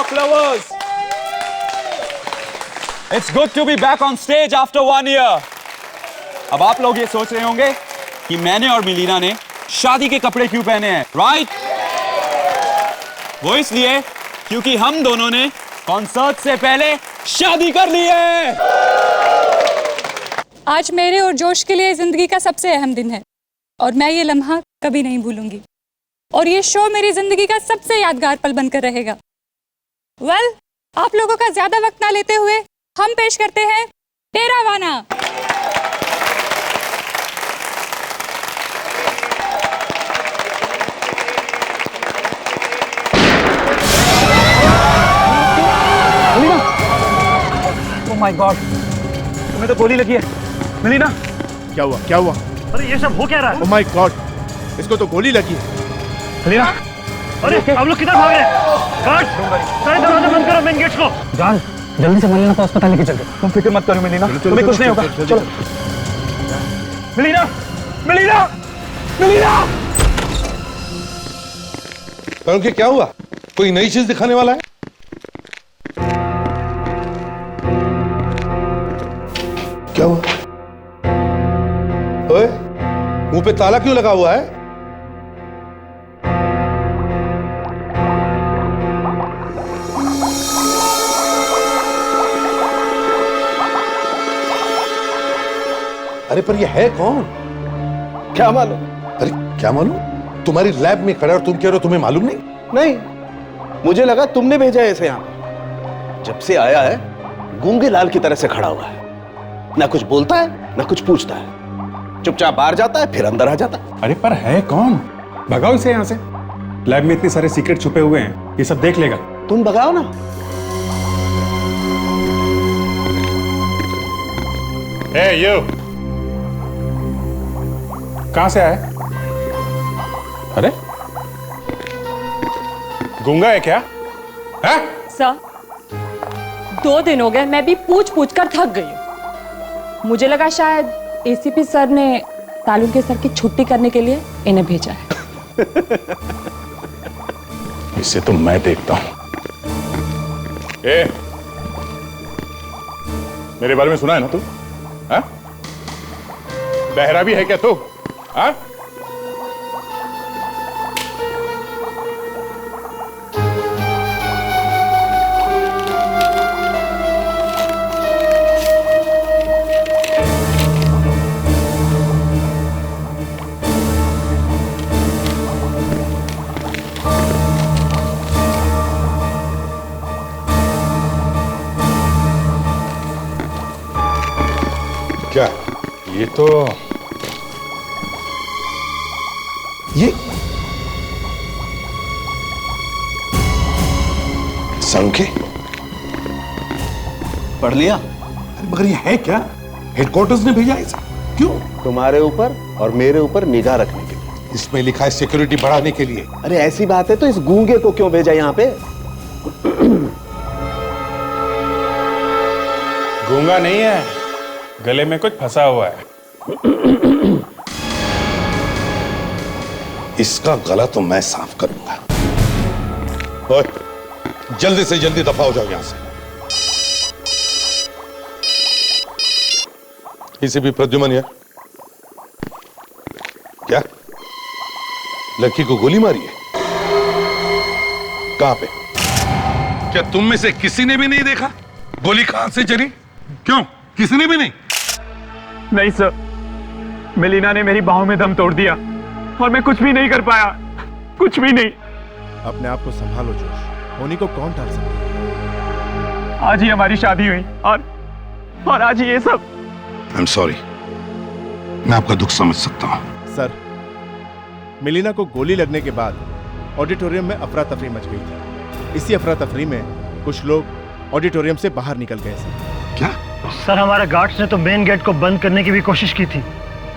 flowers. It's good to be back on stage after 1 year. अब आप लोग ये सोच रहे होंगे कि मैंने और मिलीना ने शादी के कपड़े क्यों पहने हैं, राइट? वो इसलिए क्योंकि हम दोनों ने कॉन्सर्ट से पहले शादी कर ली है। आज मेरे और जोश के लिए जिंदगी का सबसे अहम दिन है और मैं ये लम्हा कभी नहीं भूलूंगी और ये शो मेरी जिंदगी का सबसे यादगार पल बनकर रहेगा। वेल, आप लोगों का ज्यादा वक्त ना लेते हुए हम पेश करते हैं तेरा वाना। ओह माय गॉड, तुम्हें तो गोली लगी है। मिलीना, क्या हुआ? क्या हुआ? अरे ये सब हो क्या रहा है? ओह माय गॉड, इसको तो गोली लगी है। मिलीना, अरे आप लोग किधर भाग रहे हैं? गार्ड, सारे दरवाजे बंद करो, मेन गेट्स को। जान, जल्दी से मिलीना को अस्पताल लेके चलते। तुम फिक्र मत करो मिलीना, तुम्हें कुछ नहीं होगा। चलो मिलीना, मिलीना, मिलीना। उनके क्या हुआ? कोई नई चीज दिखाने वाला है? क्या हुआ? ओए, मुंह पे ताला क्यों लगा हुआ है? अरे पर ये है कौन? क्या मालूम? अरे क्या मालूम? तुम्हारी लैब में खड़ा और तुम कह रहे हो तुम्हें मालूम नहीं? नहीं, मुझे लगा तुमने भेजा है इसे यहाँ पर। जब से आया है गूंगे लाल की तरह से खड़ा हुआ है, ना कुछ बोलता है ना कुछ पूछता है, चुपचाप बाहर जाता है फिर अंदर आ जाता है। अरे पर है कौन? भगाओ इसे यहाँ से। लैब में इतने सारे सीक्रेट छुपे हुए हैं, ये सब देख लेगा। तुम भगाओ ना। यू कहां से आया? अरे गूंगा है क्या? है? सर, 2 दिन हो गए, मैं भी पूछ पूछ कर थक गई हूँ। मुझे लगा शायद एसीपी सर ने तालू के सर की छुट्टी करने के लिए इन्हें भेजा है। इसे तो मैं देखता हूं। मेरे बारे में सुना है ना तू? हाँ? बहरा भी है क्या तू? हाँ? क्या? ये तो ये संख्या पढ़ लिया? अरे मगर ये है क्या? हेडक्वार्टर्स ने भेजा है इसे? क्यों? तुम्हारे ऊपर और मेरे ऊपर निगाह रखने के लिए। इसमें लिखा है सिक्योरिटी बढ़ाने के लिए। अरे ऐसी बात है तो इस गूंगे को क्यों भेजा यहाँ पे? गूंगा नहीं है, गले में कुछ फंसा हुआ है। इसका गला तो मैं साफ करूंगा। ओए, जल्दी से जल्दी दफा हो जाओ यहां से। इसे भी प्रद्युमन यार, क्या लड़की को गोली मारी है? कहां पे? क्या तुम में से किसी ने भी नहीं देखा गोली कहां से चली? क्यों, किसी ने भी नहीं? नहीं सर, मिलीना ने मेरी बाहों में दम तोड़ दिया और मैं कुछ भी नहीं कर पाया, कुछ भी नहीं। अपने आप को संभालो जोश, होनी को कौन टाल सकता है? आज ही हमारी शादी हुई और आज ही ये सब। आई एम सॉरी, मैं आपका दुख समझ सकता हूं। सर, मिलीना को गोली लगने के बाद ऑडिटोरियम में अफरा तफरी मच गई थी। इसी अफरा तफरी में कुछ लोग ऑडिटोरियम से बाहर निकल गए सर। क्या? सर, हमारे गार्ड्स ने तो मेन गेट को बंद करने की भी कोशिश की थी,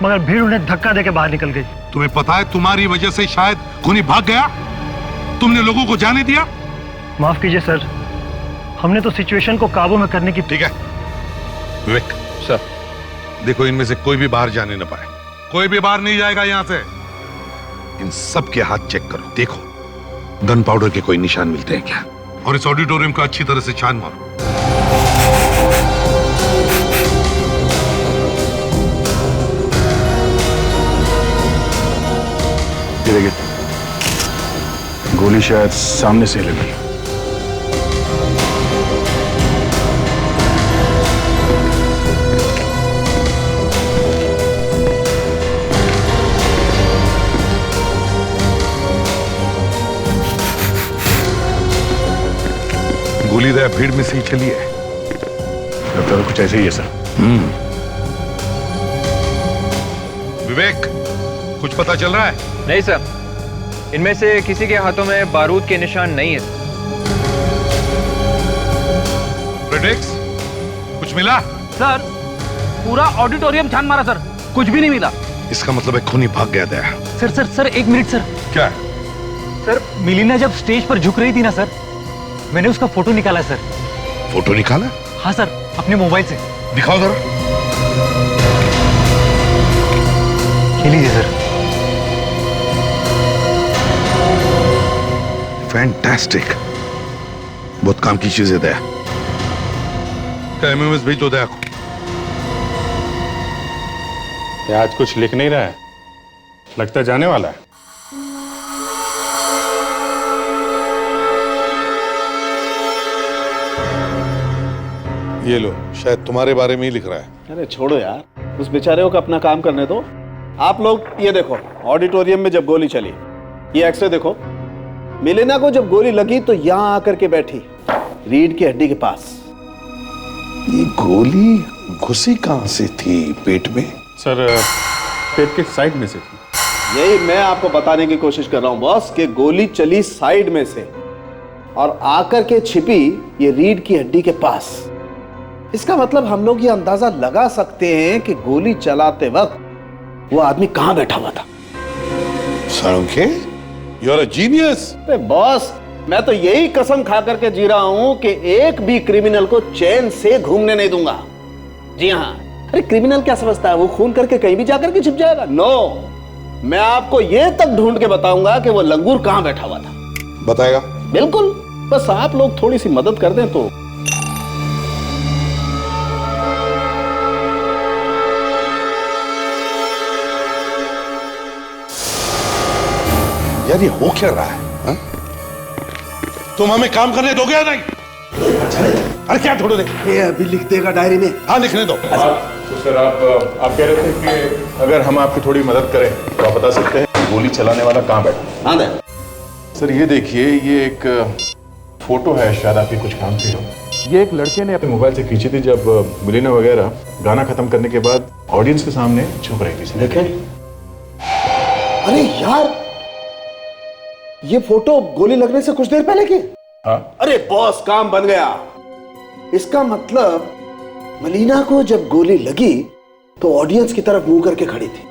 मगर भीड़ उन्हें धक्का देके बाहर निकल गई। तुम्हें पता है तुम्हारी वजह से शायद खूनी भाग गया? तुमने लोगों को जाने दिया? माफ कीजिए सर, हमने तो सिचुएशन को काबू में करने की। ठीक है विवेक सर, देखो इनमें से कोई भी बाहर जाने न पाए, कोई भी बाहर नहीं जाएगा यहां से। इन सब के हाथ चेक करो, देखो गन पाउडर के कोई निशान मिलते हैं क्या? और इस ऑडिटोरियम का अच्छी तरह से छान मारो। ये देखिए, गोली शायद सामने से लगी। गोली तो भीड़ में से ही चली है। लगता है कुछ ऐसे ही है सर। विवेक, कुछ पता चल रहा है? नहीं सर, इनमें से किसी के हाथों में बारूद के निशान नहीं है। प्रेडिक्स, कुछ मिला? सर पूरा ऑडिटोरियम छान मारा सर, कुछ भी नहीं मिला। इसका मतलब है खूनी भाग गया दया। सर एक मिनट सर। क्या? सर मिलीना जब स्टेज पर झुक रही थी ना सर, मैंने उसका फोटो निकाला सर। फोटो निकाला? हाँ सर, अपने मोबाइल से। दिखाओ जरा। ये लीजिए सर। फैंटास्टिक, बहुत काम की चीज है दया। क्या एमएमएस भेज दो दया को। आज कुछ लिख नहीं रहा है, लगता है जाने वाला है। ये लो, शायद तुम्हारे बारे में ही लिख रहा है। अरे छोड़ो यार, उस बेचारे को अपना काम करने दो। आप लोग ये देखो, ऑडिटोरियम में जब गोली चली, ये एक्सरे देखो। मिलेना को जब गोली लगी तो यहाँ आकर के बैठी, रीढ़ की हड्डी के पास। ये गोली घुसी कहां से थी? पेट में? सर पेट के साइड में से थी। यही मैं आपको बताने की कोशिश कर रहा हूं बॉस, कि गोली चली साइड में से और आकर के छिपी ये रीढ़ की हड्डी के पास। इसका मतलब हम लोग ये अंदाजा लगा सकते हैं कि गोली चलाते वक्त वो आदमी कहां बैठा हुआ था। Salunkhe, you are a genius. अरे बॉस, मैं तो यही कसम खा करके जी रहा हूं कि एक भी क्रिमिनल को चैन से घूमने नहीं दूंगा। जी हाँ, अरे क्रिमिनल क्या समझता है वो खून करके कहीं भी जाकर के छिप जाएगा? नो, मैं आपको ये तक ढूंढ के बताऊंगा कि वो लंगूर कहां बैठा हुआ था। बताएगा? बिल्कुल, बस आप लोग थोड़ी सी मदद कर दें तो। यार ये हो क्या रहा है हा? तुम हमें काम करने दोगे या नहीं? अरे क्या छोड़ो दे, ये अभी लिख देगा डायरी में। हाँ लिखने दो। तो सर आप कह रहे थे कि अगर हम आपकी थोड़ी मदद करें तो आप बता सकते हैं गोली चलाने वाला कहाँ बैठा? हाँ दे। सर ये देखिए, ये एक फोटो है, शायद आपके कुछ काम की हो। ये एक लड़के ने अपने मोबाइल से खींची थी जब मिलीना वगैरह गाना खत्म करने के बाद ऑडियंस के सामने छुप रही थी। देखें, अरे यार ये फोटो गोली लगने से कुछ देर पहले की। हाँ? अरे बॉस, काम बन गया। इसका मतलब मलीना को जब गोली लगी तो ऑडियंस की तरफ मुंह करके खड़ी थी,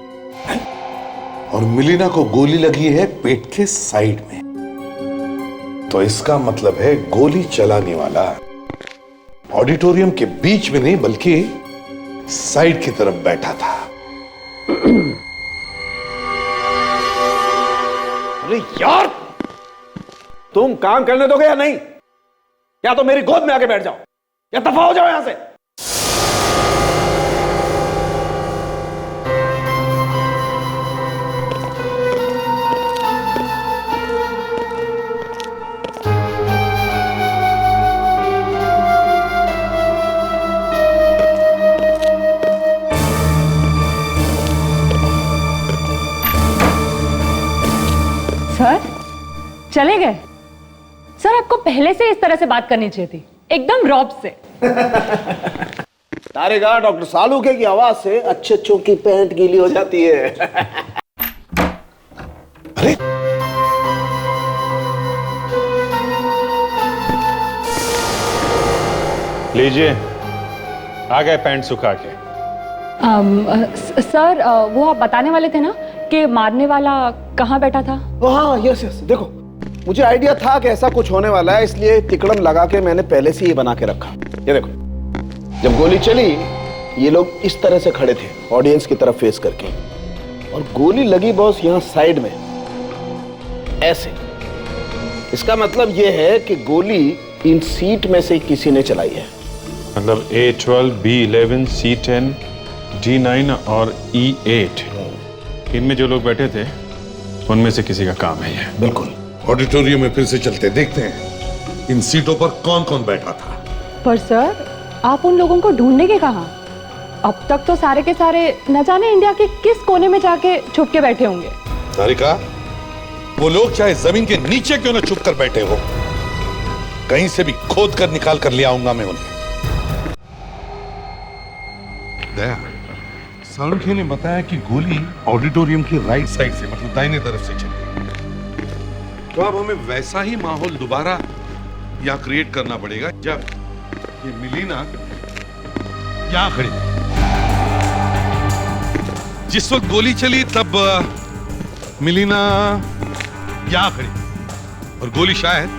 और मिलीना को गोली लगी है पेट के साइड में। तो इसका मतलब है गोली चलाने वाला ऑडिटोरियम के बीच में नहीं बल्कि साइड की तरफ बैठा था। अरे यार, तुम काम करने दोगे या नहीं? या तो मेरी गोद में आके बैठ जाओ या दफा हो जाओ यहां से। सर चले गए? सर आपको पहले से इस तरह से बात करनी चाहिए थी, एकदम रॉब से। तारेगा, डॉक्टर सालुके की आवाज से अच्छों की पैंट गीली हो जाती है। अरे लीजिए, आ गए पैंट सुखा के। सर वो आप बताने वाले थे ना कि मारने वाला कहाँ बैठा था? हाँ यस यस, देखो मुझे आइडिया था कि ऐसा कुछ होने वाला है, इसलिए तिकड़म लगा के मैंने पहले से ये बना के रखा। ये देखो, जब गोली चली ये लोग इस तरह से खड़े थे ऑडियंस की तरफ फेस करके, और गोली लगी बॉस यहाँ साइड में ऐसे। इसका मतलब यह है कि गोली इन सीट में से किसी ने चलाई है। मतलब A12, B11, C10, D9 और E8, इनमें जो लोग बैठे थे उनमें से किसी का काम है ये। बिल्कुल। ऑडिटोरियम में फिर से चलते देखते हैं इन सीटों पर कौन कौन बैठा था। पर सर, आप उन लोगों को ढूंढने के कहाँ? अब तक तो सारे के सारे न जाने इंडिया के किस कोने में जाके छुप के बैठे होंगे। सारिका, वो लोग चाहे जमीन के नीचे क्यों न छुप कर बैठे हो, कहीं से भी खोद कर निकाल कर ले आऊंगा मैं उन्हें। दया, सालुंखे ने बताया कि गोली ऑडिटोरियम की राइट साइड से, मतलब दाहिने तरफ से चली। तो अब हमें वैसा ही माहौल दोबारा यहाँ क्रिएट करना पड़ेगा जब ये मिलीना यहाँ खड़ी थी। जिस वक्त गोली चली तब मिलीना यहाँ खड़ी थी और गोली शायद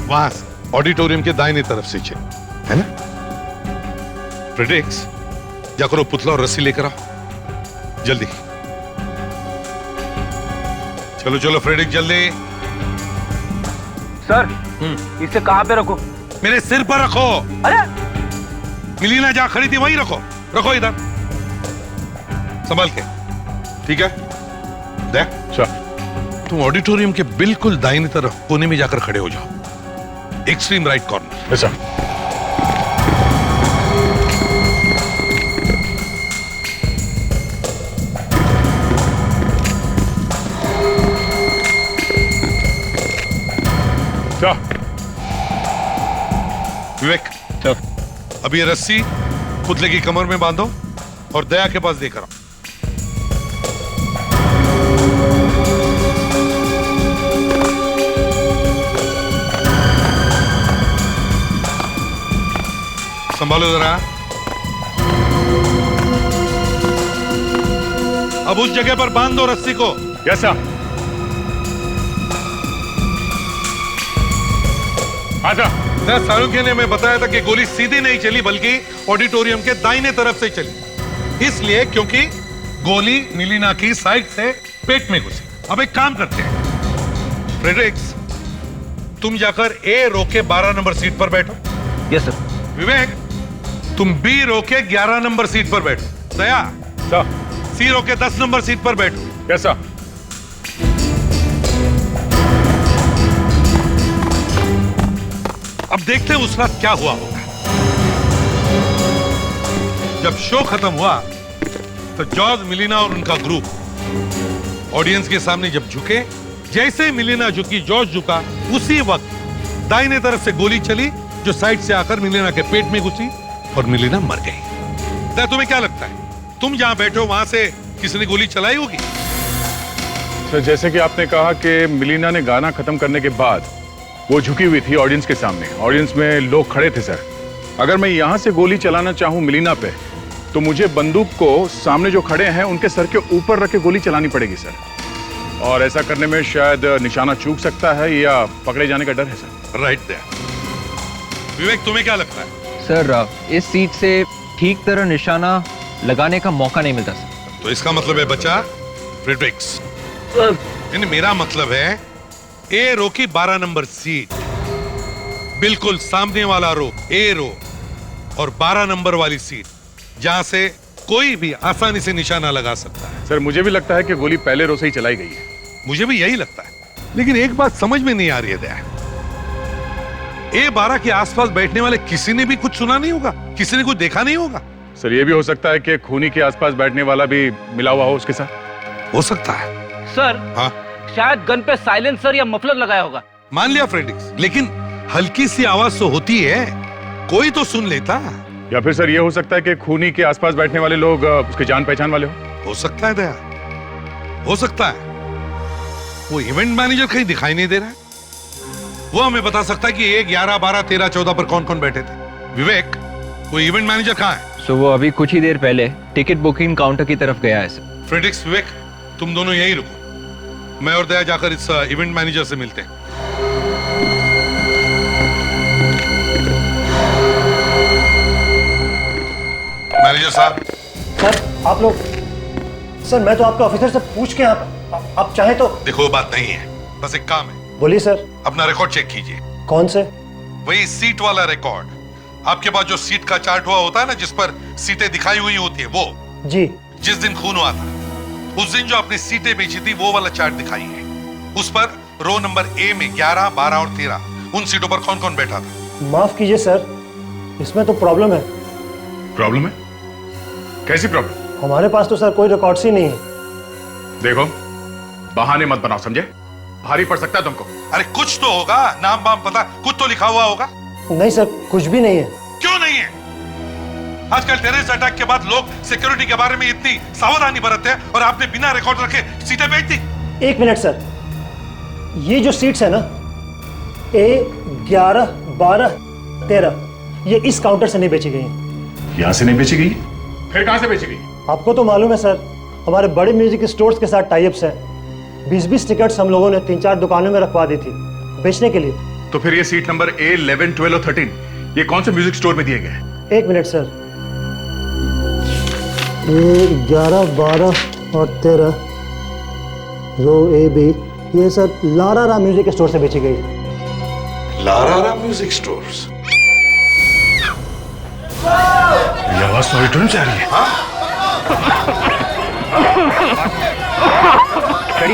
वहां से ऑडिटोरियम के दाहिने तरफ से चली, है ना? फ्रेडरिक्स, जा करो पुतला और रस्सी लेकर आओ जल्दी। चलो चलो फ्रेडरिक, जल्दी। सर, इसे कहाँ पे रखो? मेरे सिर पर रखो। अरे मिलीना जहां खड़ी थी वहीं रखो, रखो इधर संभाल के, ठीक है? देख, तुम ऑडिटोरियम के बिल्कुल दाहिनी तरफ कोने में जाकर खड़े हो जाओ, एक्सट्रीम राइट कॉर्नर। ऐसा विवेक, अब ये रस्सी पुतले की कमर में बांधो और दया के पास देकर आओ। संभालो जरा। अब उस जगह पर बांध दो रस्सी को। कैसा? आजा। सालुंखे ने हमें बताया था कि गोली सीधी नहीं चली बल्कि ऑडिटोरियम के दाहिने तरफ से चली, इसलिए क्योंकि गोली मिलीना की साइड से पेट में घुसी। अब एक काम करते हैं, फ्रेडरिक्स, तुम जाकर ए रो के 12 नंबर सीट पर बैठो। Yes sir. विवेक, तुम बी रो के 11 नंबर सीट पर बैठो। दया, सी रो के 10 नंबर सीट पर बैठो। कैसा? अब देखते हैं उस रात क्या हुआ होगा। जब शो खत्म हुआ तो जॉर्ज, मिलीना और उनका ग्रुप ऑडियंस के सामने जब झुके, जैसे मिलीना झुकी, जॉर्ज झुका, उसी वक्त दाहिने तरफ से गोली चली जो साइड से आकर मिलीना के पेट में घुसी और मिलीना मर गई। तुम्हें क्या लगता है, तुम जहां बैठे हो वहां से किसी ने गोली चलाई होगी? सर, जैसे कि आपने कहा कि मिलीना ने गाना खत्म करने के बाद वो झुकी हुई थी ऑडियंस के सामने, ऑडियंस में लोग खड़े थे। सर, अगर मैं यहां से गोली चलाना चाहूं मिलीना पे, तो मुझे बंदूक को सामने जो खड़े हैं उनके सर के ऊपर रख के गोली चलानी पड़ेगी सर। और ऐसा करने में शायद निशाना चूक सकता है या पकड़े जाने का डर है सर। Right there. विवेक, तुम्हें क्या लगता है? सर, इस सीट से ठीक तरह निशाना लगाने का मौका नहीं मिलता सर। तो इसका मतलब है बचा फ्रेडरिक्स। मेरा मतलब है ए रो की 12 नंबर सीट, बिल्कुल सामने वाला रो ए रो, और 12 नंबर वाली सीट जहां से कोई भी आसानी से निशाना लगा सकता है। सर, मुझे भी लगता है कि गोली पहले रो से ही चलाई गई है। मुझे भी यही लगता है, लेकिन एक बात समझ में नहीं आ रही है दया, A12 के आसपास बैठने वाले किसी ने भी कुछ सुना नहीं होगा, किसी ने कुछ देखा नहीं होगा। सर, ये भी हो सकता है कि खूनी के आसपास बैठने वाला भी मिला हुआ हो उसके साथ। हो सकता है सर। हाँ, शायद गन पे साइलेंसर या मफलर लगाया होगा। मान लिया फ्रेडरिक्स, लेकिन हल्की सी आवाज तो होती है, कोई तो सुन लेता। या फिर सर, ये हो सकता है कि खूनी के आसपास बैठने वाले लोग उसके जान पहचान वाले हो सकता है दया, हो सकता है। वो इवेंट मैनेजर कहीं दिखाई नहीं दे रहा है, वो हमें बता सकता है कि 1, 11, 12, 13, 14 पर कौन कौन बैठे थे। विवेक, वो इवेंट मैनेजर कहाँ है? सो वो अभी कुछ ही देर पहले टिकट बुकिंग काउंटर की तरफ गया है सर। फ्रेडरिक्स, विवेक, तुम दोनों यहीं रुको, मैं और दया जाकर इस इवेंट मैनेजर से मिलते हैं। मैनेजर साहब। सर, आप लोग, सर मैं तो आपके ऑफिसर से पूछ के आप चाहे तो। देखो, बात नहीं है, बस एक काम है, बोलिए सर। अपना रिकॉर्ड चेक कीजिए। कौन से? वही सीट वाला रिकॉर्ड। आपके पास जो सीट का चार्ट हुआ होता है ना, जिस पर सीटें दिखाई हुई होती है, वो जी। जिस दिन खून हुआ था उस दिन जो आपने सीटें बेची थी वो वाला चार्ट दिखाइए। उस पर रो नंबर ए में 11, 12 और 13 उन सीटों पर कौन कौन बैठा था? माफ कीजिए सर, इसमें तो प्रॉब्लम है। प्रॉब्लम है? कैसी प्रॉब्लम? हमारे पास तो सर कोई रिकॉर्ड्स ही नहीं है। देखो, बहाने मत बनाओ, समझे? भारी पड़ सकता है तुमको। अरे कुछ तो होगा, नाम वाम पता, कुछ तो लिखा हुआ होगा। नहीं सर, कुछ भी नहीं है। क्यों नहीं है? आजकल टेररिस्ट अटैक के बाद लोग सिक्योरिटी के बारे में इतनी सावधानी बरतते हैं और आपने बिना रिकॉर्ड रखे सीटें बेच दी। एक मिनट सर, ये जो सीट्स है ना, A 11, 12, 13, ये इस काउंटर से नहीं बेची गई। यहां से नहीं बेची गई? फिर कहां से बेची गई? आपको तो मालूम है सर, हमारे बड़े म्यूजिक स्टोर्स के साथ टाइप्स है। 20-20 टिकट्स हम लोगों ने 3-4 दुकानों में रखवा दी थी बेचने के लिए। तो फिर ये सीट नंबर A, 11, 12 और 13 ये कौन से म्यूजिक स्टोर में दिए गए? एक मिनट सर, ये 11, 12 और 13 रो A, B, ये सब लारा म्यूजिक स्टोर से बेची गई। Lara music stores? ये आवाज तो ऑडिटोरियम से आ रही है।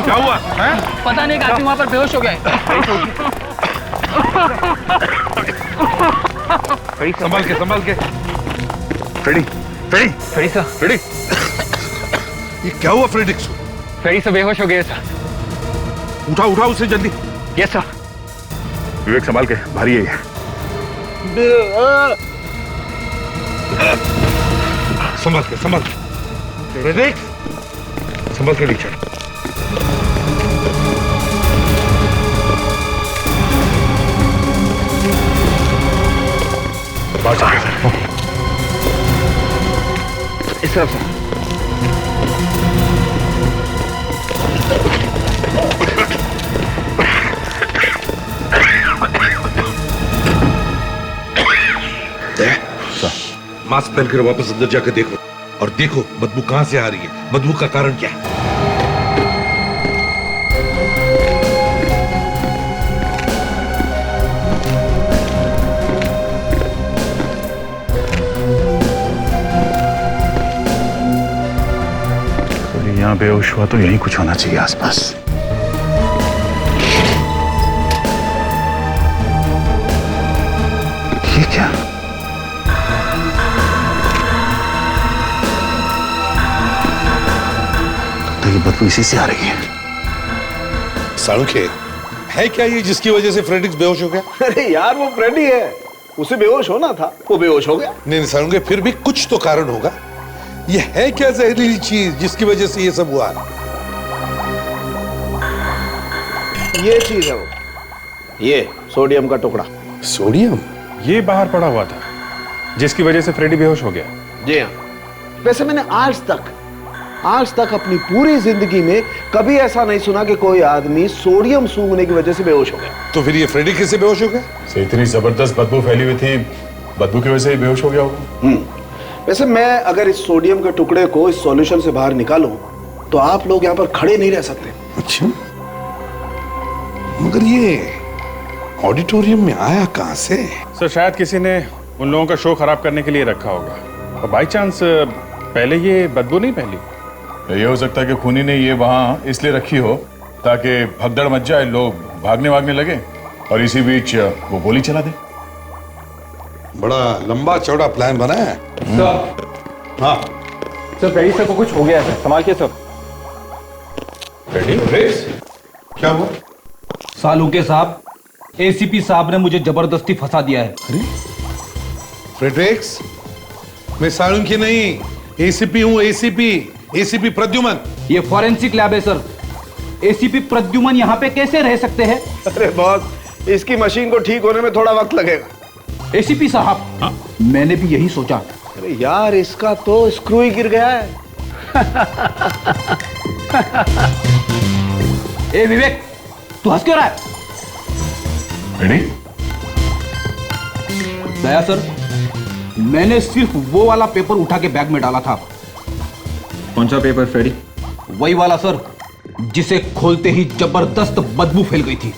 क्या हुआ? पता नहीं, आदमी वहां पर बेहोश हो गया है। संभाल के। Freddy sir. फ्रेडी, ये क्या हुआ फ्रेडिक्स? फेरी से बेहोश हो गए सर। उठा उसे जल्दी। Yes sir. विवेक संभाल के, भारी है ये। संभाल के संभाल के नीचे। बाहर चल सर। इस तरफ सर। मास्क पहनकर वापस अंदर जाकर देखो, और देखो बदबू कहां से आ रही है, बदबू का कारण क्या है। तो यहां बेहोश हुआ तो यहीं कुछ होना चाहिए आसपास। ये क्या? ये बदबू इसी से आ रही है। साळुंखे, है क्या ये जिसकी वजह से फ्रेडिक्स बेहोश हो गया? अरे यार, वो फ्रेडी है, उसे बेहोश होना था, वो बेहोश हो गया। नहीं साळुंखे, फिर भी कुछ तो कारण होगा। ये है क्या जहरीली चीज जिसकी वजह से ये सब हुआ? ये चीज है वो, ये सोडियम का टुकड़ा। सोडियम? ये बाहर पड़ा हुआ था जिसकी वजह से फ्रेडी बेहोश हो गया। जी हाँ। वैसे मैंने आज तक अपनी पूरी जिंदगी में कभी ऐसा नहीं सुना कि कोई आदमी सोडियम सूंघने की वजह से बेहोश हो गया। तो फिर ये फ्रेडी कैसे बेहोश हो गया? इतनी जबरदस्त बदबू फैली हुई थी, बदबू की वजह से ही बेहोश हो गया होगा। वैसे मैं अगर इस सोडियम के टुकड़े को इस सॉल्यूशन से बाहर निकालूं तो आप लोग यहाँ पर खड़े नहीं रह सकते। अच्छा, मगर ये ऑडिटोरियम में आया कहां से? सर शायद किसी ने उन लोगों का शो खराब करने के लिए रखा होगा, और बाई चांस पहले ये बदबू नहीं फैली। ये हो सकता है कि खूनी ने ये वहां इसलिए रखी हो ताकि भगदड़ मच जाए, लोग भागने लगे और इसी बीच वो गोली चला दे। बड़ा लंबा चौड़ा प्लान बना है। सर। हाँ सर, फ्रेडी सर को कुछ हो गया है, संभाल के सर। फ्रेडी, क्या हुआ? सालुंके साहब, एसीपी साहब ने मुझे जबरदस्ती फंसा दिया है। अरे फ्रेडरिक्स, मैं साळुंखे नहीं, एसीपी हूँ। एसीपी प्रद्युमन। ये फॉरेंसिक लैब है सर। एसीपी प्रद्युमन यहाँ पे कैसे रह सकते हैं? अरे बॉस, इसकी मशीन को ठीक होने में थोड़ा वक्त लगेगा। एसीपी साहब, मैंने भी यही सोचा। अरे यार, इसका तो स्क्रू ही गिर गया है। ए विवेक, तू हंस क्यों रहा है? दया सर, मैंने सिर्फ वो वाला पेपर उठा के बैग में डाला था। कौन सा पेपर फ्रेडी? वही वाला सर, जिसे खोलते ही जबरदस्त बदबू फैल गई थी।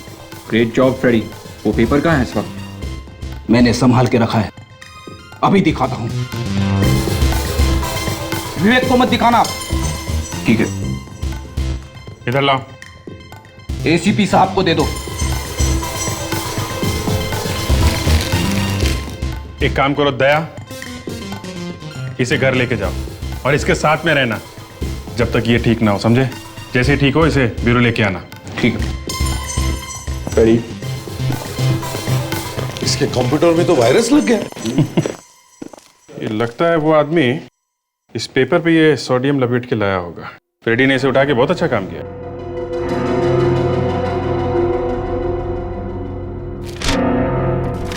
Great job Freddy. वो पेपर कहाँ है इस वक्त? मैंने संभाल के रखा है, अभी दिखाता हूं। विवेक को मत दिखाना। ठीक है। इधर लाओ। एसीपी साहब को दे दो। एक काम करो दया, इसे घर लेके जाओ और इसके साथ में रहना जब तक ये ठीक ना हो, समझे? जैसे ही ठीक हो इसे ब्यूरो लेके आना। ठीक है। फ्रेडी, इसके कंप्यूटर में तो वायरस लग गया। ये लगता है वो आदमी इस पेपर पे ये सोडियम लपेट के लाया होगा। फ्रेडी ने इसे उठा के बहुत अच्छा काम किया।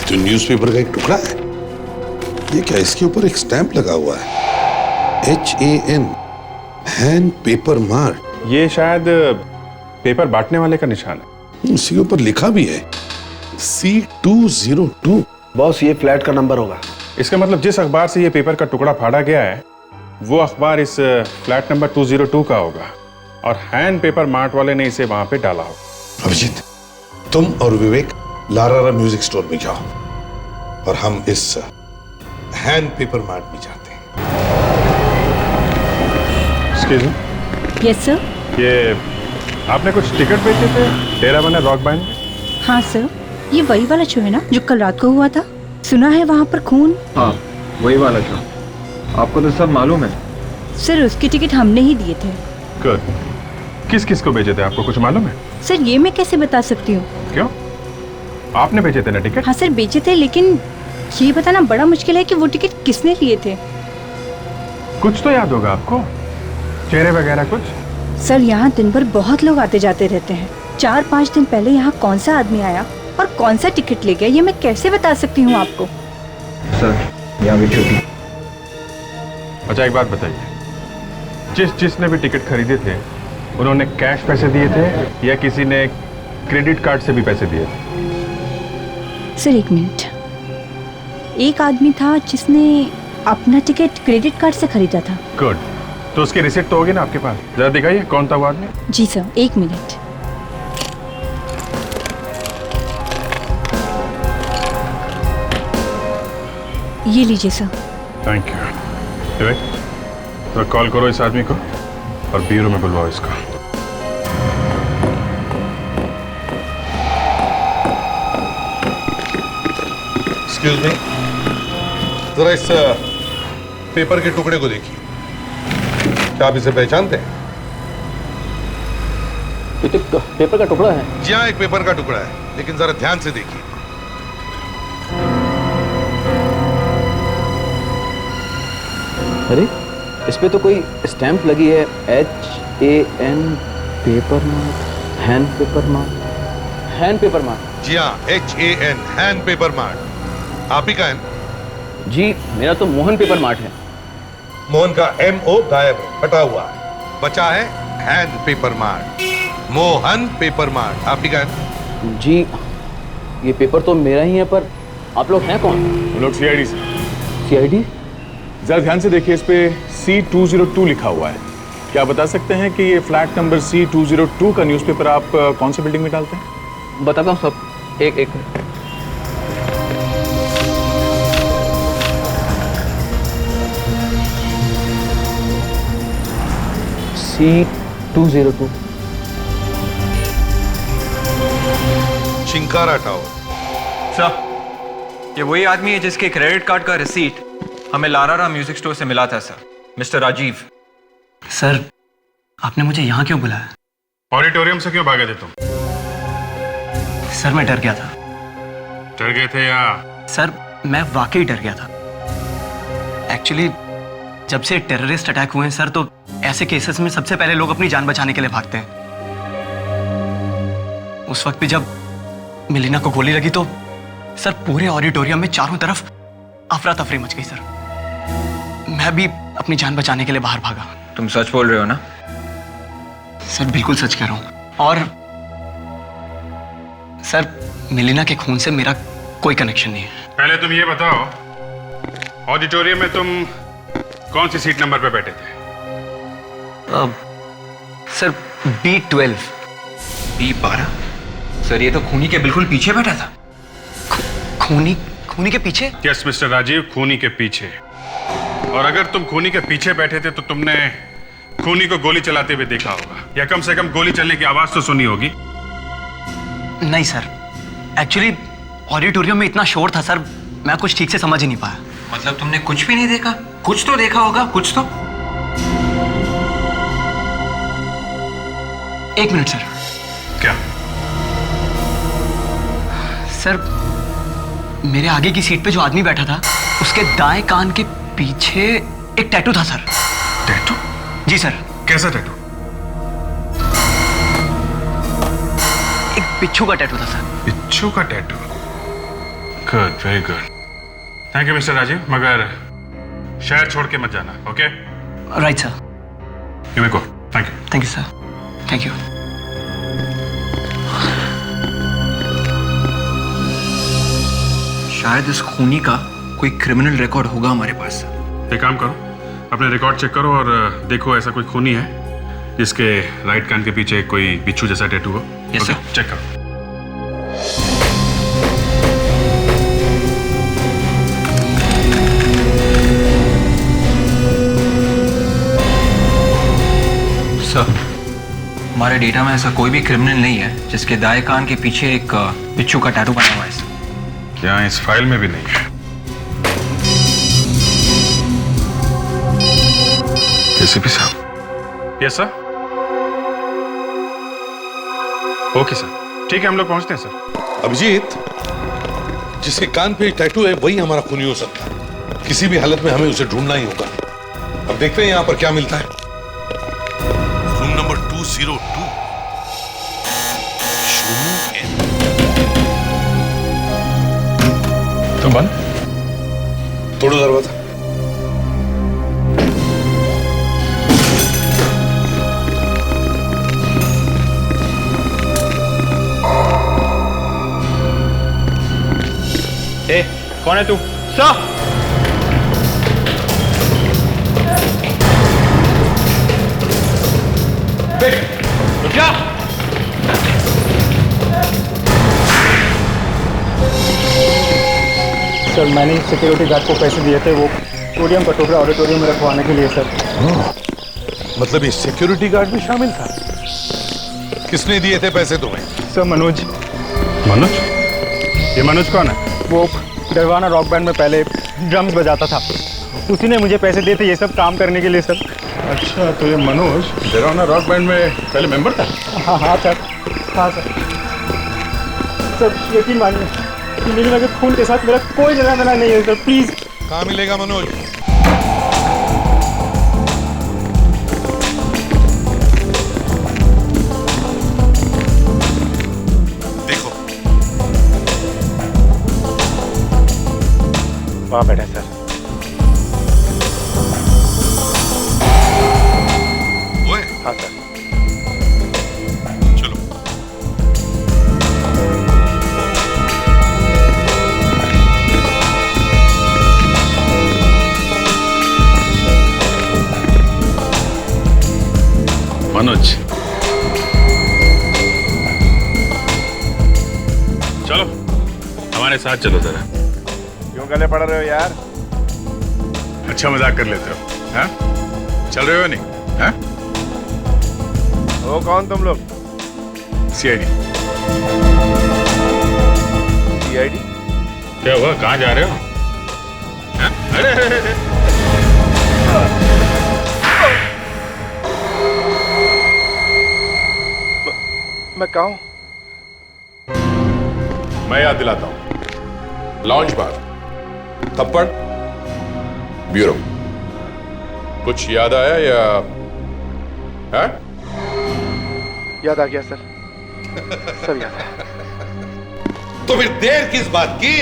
जो न्यूज़पेपर का एक टुकड़ा है, ये क्या? इसके ऊपर एक स्टैंप लगा हुआ है, HAN, हैंड पेपर मार्क। ये शायद पेपर बांटने वाले का निशान है। इसी के ऊपर लिखा भी है C202। बॉस, ये फ्लैट का नंबर होगा। इसका मतलब जिस अखबार से ये पेपर का टुकड़ा फाड़ा गया है वो अखबार इस फ्लैट नंबर 202 का होगा और हैंड पेपर मार्ट वाले ने इसे वहां पे डाला होगा। अभिजीत, तुम और विवेक लारारा म्यूजिक स्टोर में जाओ और हम इस हैंड पेपर मार्ट में जाते हैं। Excuse me. Yes sir. ये आपने कुछ टिकट बेचे थे डेरा बना रॉक बैंड में? हाँ सर, ये वही वाला शो है ना जो कल रात को हुआ था? सुना है वहाँ पर खून। हाँ, वही वाला शो। आपको तो सब मालूम है। सर उसकी टिकट हमने ही दिए थे। गुड। किस किस को भेजे थे, आपको कुछ मालूम है? सर ये मैं कैसे बता सकती हूँ? क्यों? आपने भेजे थे ना टिकट? हाँ सर बेचे थे, लेकिन ये बताना बड़ा मुश्किल है कि वो टिकट किसने लिए थे। कुछ तो याद होगा आपको, चेहरे वगैरह कुछ? सर यहाँ दिन भर बहुत लोग आते जाते रहते हैं। 4-5 दिन पहले यहाँ कौन सा आदमी आया और कौन सा टिकट ले गया ये मैं कैसे बता सकती हूँ आपको? सर यहाँ भी छोटी। अच्छा एक बात बताइए, जिसने भी टिकट खरीदे थे उन्होंने कैश पैसे दिए थे या किसी ने क्रेडिट कार्ड से भी पैसे दिए थे? सर एक मिनट, एक आदमी था जिसने अपना टिकट क्रेडिट कार्ड से खरीदा था। गुड। तो उसकी रिसिप्ट तो होगी ना आपके पास? जरा दिखाइए कौन था वो आदमी। जी सर, एक मिनट। ये लीजिए सर। Thank you. तो कॉल करो इस आदमी को और ब्यूरो में बुलवाओ इसको। एक्सक्यूज मी, जरा इस पेपर के टुकड़े को देखिए। क्या आप इसे पहचानते हैं? ये तो पेपर का टुकड़ा है। जी हाँ, एक पेपर का टुकड़ा है, लेकिन जरा ध्यान से देखिए। अरे इस पे तो कोई स्टैंप लगी है, HAN paper mart, hand paper mart, hand paper mart. जी हाँ, HAN, हैंड पेपर मार्ट। आप ही का है? जी मेरा तो मोहन पेपर मार्ट है। मोहन का MO गायब है, हटा हुआ है। बचा है hand paper mart, Mohan paper mart. आप ही का है? जी ये पेपर तो मेरा ही है, पर आप लोग हैं कौन? हम लोग CID से। CID? जरा ध्यान से देखिए, इस पे C202 लिखा हुआ है। क्या बता सकते हैं कि ये फ्लैट नंबर C202 का न्यूज़पेपर आप कौन सी बिल्डिंग में डालते हैं? बताता हूँ सब, एक एक minute. C202 chinkara tower. Sir ये वही आदमी है जिसके क्रेडिट कार्ड का रिसीट हमें लारारा म्यूजिक स्टोर से मिला था सर, मिस्टर राजीव। सर आपने मुझे यहाँ क्यों बुलाया? ऑडिटोरियम से क्यों भागे थे तुम? सर मैं डर गया था। डर गए थे या? सर मैं वाकई डर गया था। एक्चुअली जब से टेररिस्ट अटैक हुए हैं सर, तो ऐसे केसेस में सबसे पहले लोग अपनी जान बचाने के लिए भागते हैं। उस वक्त भी जब मिलीना को गोली लगी तो सर पूरे ऑडिटोरियम में चारों तरफ अफरा तफरी मच गई सर। मैं भी अपनी जान बचाने के लिए बाहर भागा। तुम सच बोल रहे हो ना? सर बिल्कुल सच कह रहा हूं। और सर मिलीना के खून से मेरा कोई कनेक्शन नहीं है। पहले तुम ये बताओ, ऑडिटोरियम में तुम कौन सी सीट नंबर पे बैठे थे? Sir B12। B12? सर ये तो खूनी के बिल्कुल पीछे बैठा था। खूनी खूनी के पीछे? यस मिस्टर राजीव, खूनी के पीछे। और अगर तुम खूनी के पीछे बैठे थे तो तुमने खूनी को गोली चलाते हुए देखा होगा, या कम से कम गोली चलने की आवाज तो सुनी होगी। नहीं सर, एक्चुअली ऑडिटोरियम में इतना शोर था सर, मैं कुछ ठीक से समझ ही नहीं पाया। मतलब तुमने कुछ भी नहीं देखा? कुछ तो देखा होगा, कुछ तो। एक मिनट सर। क्या? सर, मेरे आगे की सीट पे जो आदमी बैठा था उसके दाएं कान के पीछे एक टैटू था सर। टैटू? जी सर। कैसा टैटू? एक बिच्छू का टैटू था सर। बिच्छू का tattoo? Good, very good. Thank you mister Rajiv, मगर शहर छोड़ के मत जाना, okay? Right sir. You may go. Thank you. Thank you sir. Thank you. शायद इस खूनी का कोई क्रिमिनल रिकॉर्ड होगा हमारे पास। एक काम करो, अपने रिकॉर्ड चेक करो और देखो ऐसा कोई खूनी है जिसके राइट कान के पीछे कोई बिच्छू जैसा टैटू हो। Yes sir. चेक करो। सर, हमारे डेटा में ऐसा कोई भी क्रिमिनल नहीं है जिसके दाएं कान के पीछे एक बिच्छू का टैटू बना हुआ है। क्या इस फाइल में भी नहीं है? एसीपी साहब। Yes sir. ओके सर, ठीक है, हम लोग पहुंचते हैं सर। अभिजीत, जिसके कान पे टैटू है वही हमारा खूनी हो सकता है। किसी भी हालत में हमें उसे ढूंढना ही होगा। अब देखते हैं यहां पर क्या मिलता है। Room number 202। तो बंद। तोड़ो दरवाजा। ए, कौन है तू? सर! रुक जा! सर, मैंने सिक्योरिटी गार्ड को पैसे दिए थे वो सोडियम का टुकड़ा ऑडिटोरियम में रखवाने के लिए सर। मतलब ये सिक्योरिटी गार्ड भी शामिल था? किसने दिए थे पैसे तुम्हें? सर, मनोज। मनोज? ये मनोज कौन है? वो डरवाना रॉक बैंड में पहले ड्रम्स बजाता था, उसी ने मुझे पैसे दिए थे ये सब काम करने के लिए सर। अच्छा, तो ये मनोज डरावना रॉक बैंड में पहले मेंबर था? हाँ सर। हाँ सर। सर, यकीन मानिए कि मीना के खून के साथ मेरा कोई लेना देना नहीं है सर, प्लीज। कहाँ मिलेगा मनोज? देखो। वहाँ बैठे सर। ओए। हाँ सर। चलो। मनोज, चलो हमारे साथ चलो जरा। क्यों गले पड़ रहे हो यार? अच्छा मजाक कर लेते हो, हाँ? चल रहे हो नहीं? हाँ? हो कौन तुम लोग? सीआईडी। सीआईडी? क्या हुआ, कहाँ जा रहे हो? हाँ? अरे, अरे, अरे, अरे। मैं कहाँ हूं? मैं याद दिलाता हूं। लॉन्च बार, थप्पड़, ब्यूरो। कुछ याद आया या? है? याद आ गया सर, सब याद है। तो फिर देर किस बात की?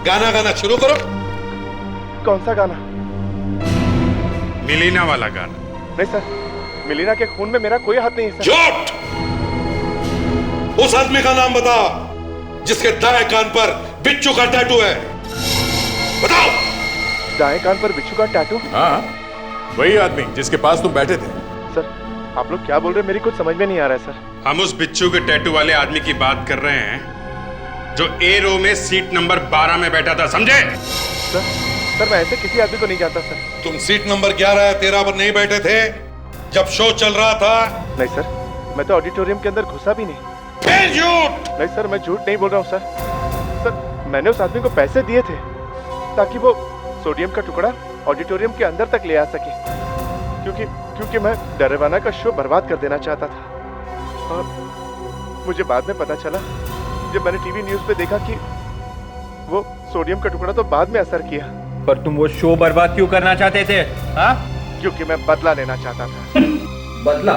गाना गाना शुरू करो। कौन सा गाना? मिलीना वाला गाना। नहीं सर, मिलीना के खून में मेरा कोई हाथ नहीं है सर। झूठ! उस आदमी का नाम बता जिसके दाएं कान पर बिच्छू का टैटू है। बताओ। दाएं कान पर बिच्छू का टैटू? हाँ, वही आदमी जिसके पास तुम बैठे थे। सर, आप लोग क्या बोल रहे हैं मेरी कुछ समझ में नहीं आ रहा है सर। हम उस बिच्छू के टैटू वाले आदमी की बात कर रहे हैं जो ए रो में सीट नंबर 12 में बैठा था, समझे? सर मैं ऐसे किसी आदमी को नहीं जानता सर। तुम सीट नंबर 11 या 13 पर नहीं बैठे थे जब शो चल रहा था? नहीं सर, मैं तो ऑडिटोरियम के अंदर घुसा भी नहीं। झूठ! नहीं सर, मैं झूठ नहीं बोल रहा हूँ सर। सर मैंने उस आदमी को पैसे दिए थे ताकि वो सोडियम का टुकड़ा ऑडिटोरियम के अंदर तक ले आ सके, क्योंकि मैं डरेवाना का शो बर्बाद कर देना चाहता था। और मुझे बाद में पता चला जब मैंने टीवी न्यूज़ पे देखा कि वो सोडियम का टुकड़ा तो बाद में असर किया। पर तुम वो शो बर्बाद क्यों करना चाहते थे? हाँ? क्योंकि मैं बदला लेना चाहता था। बदला?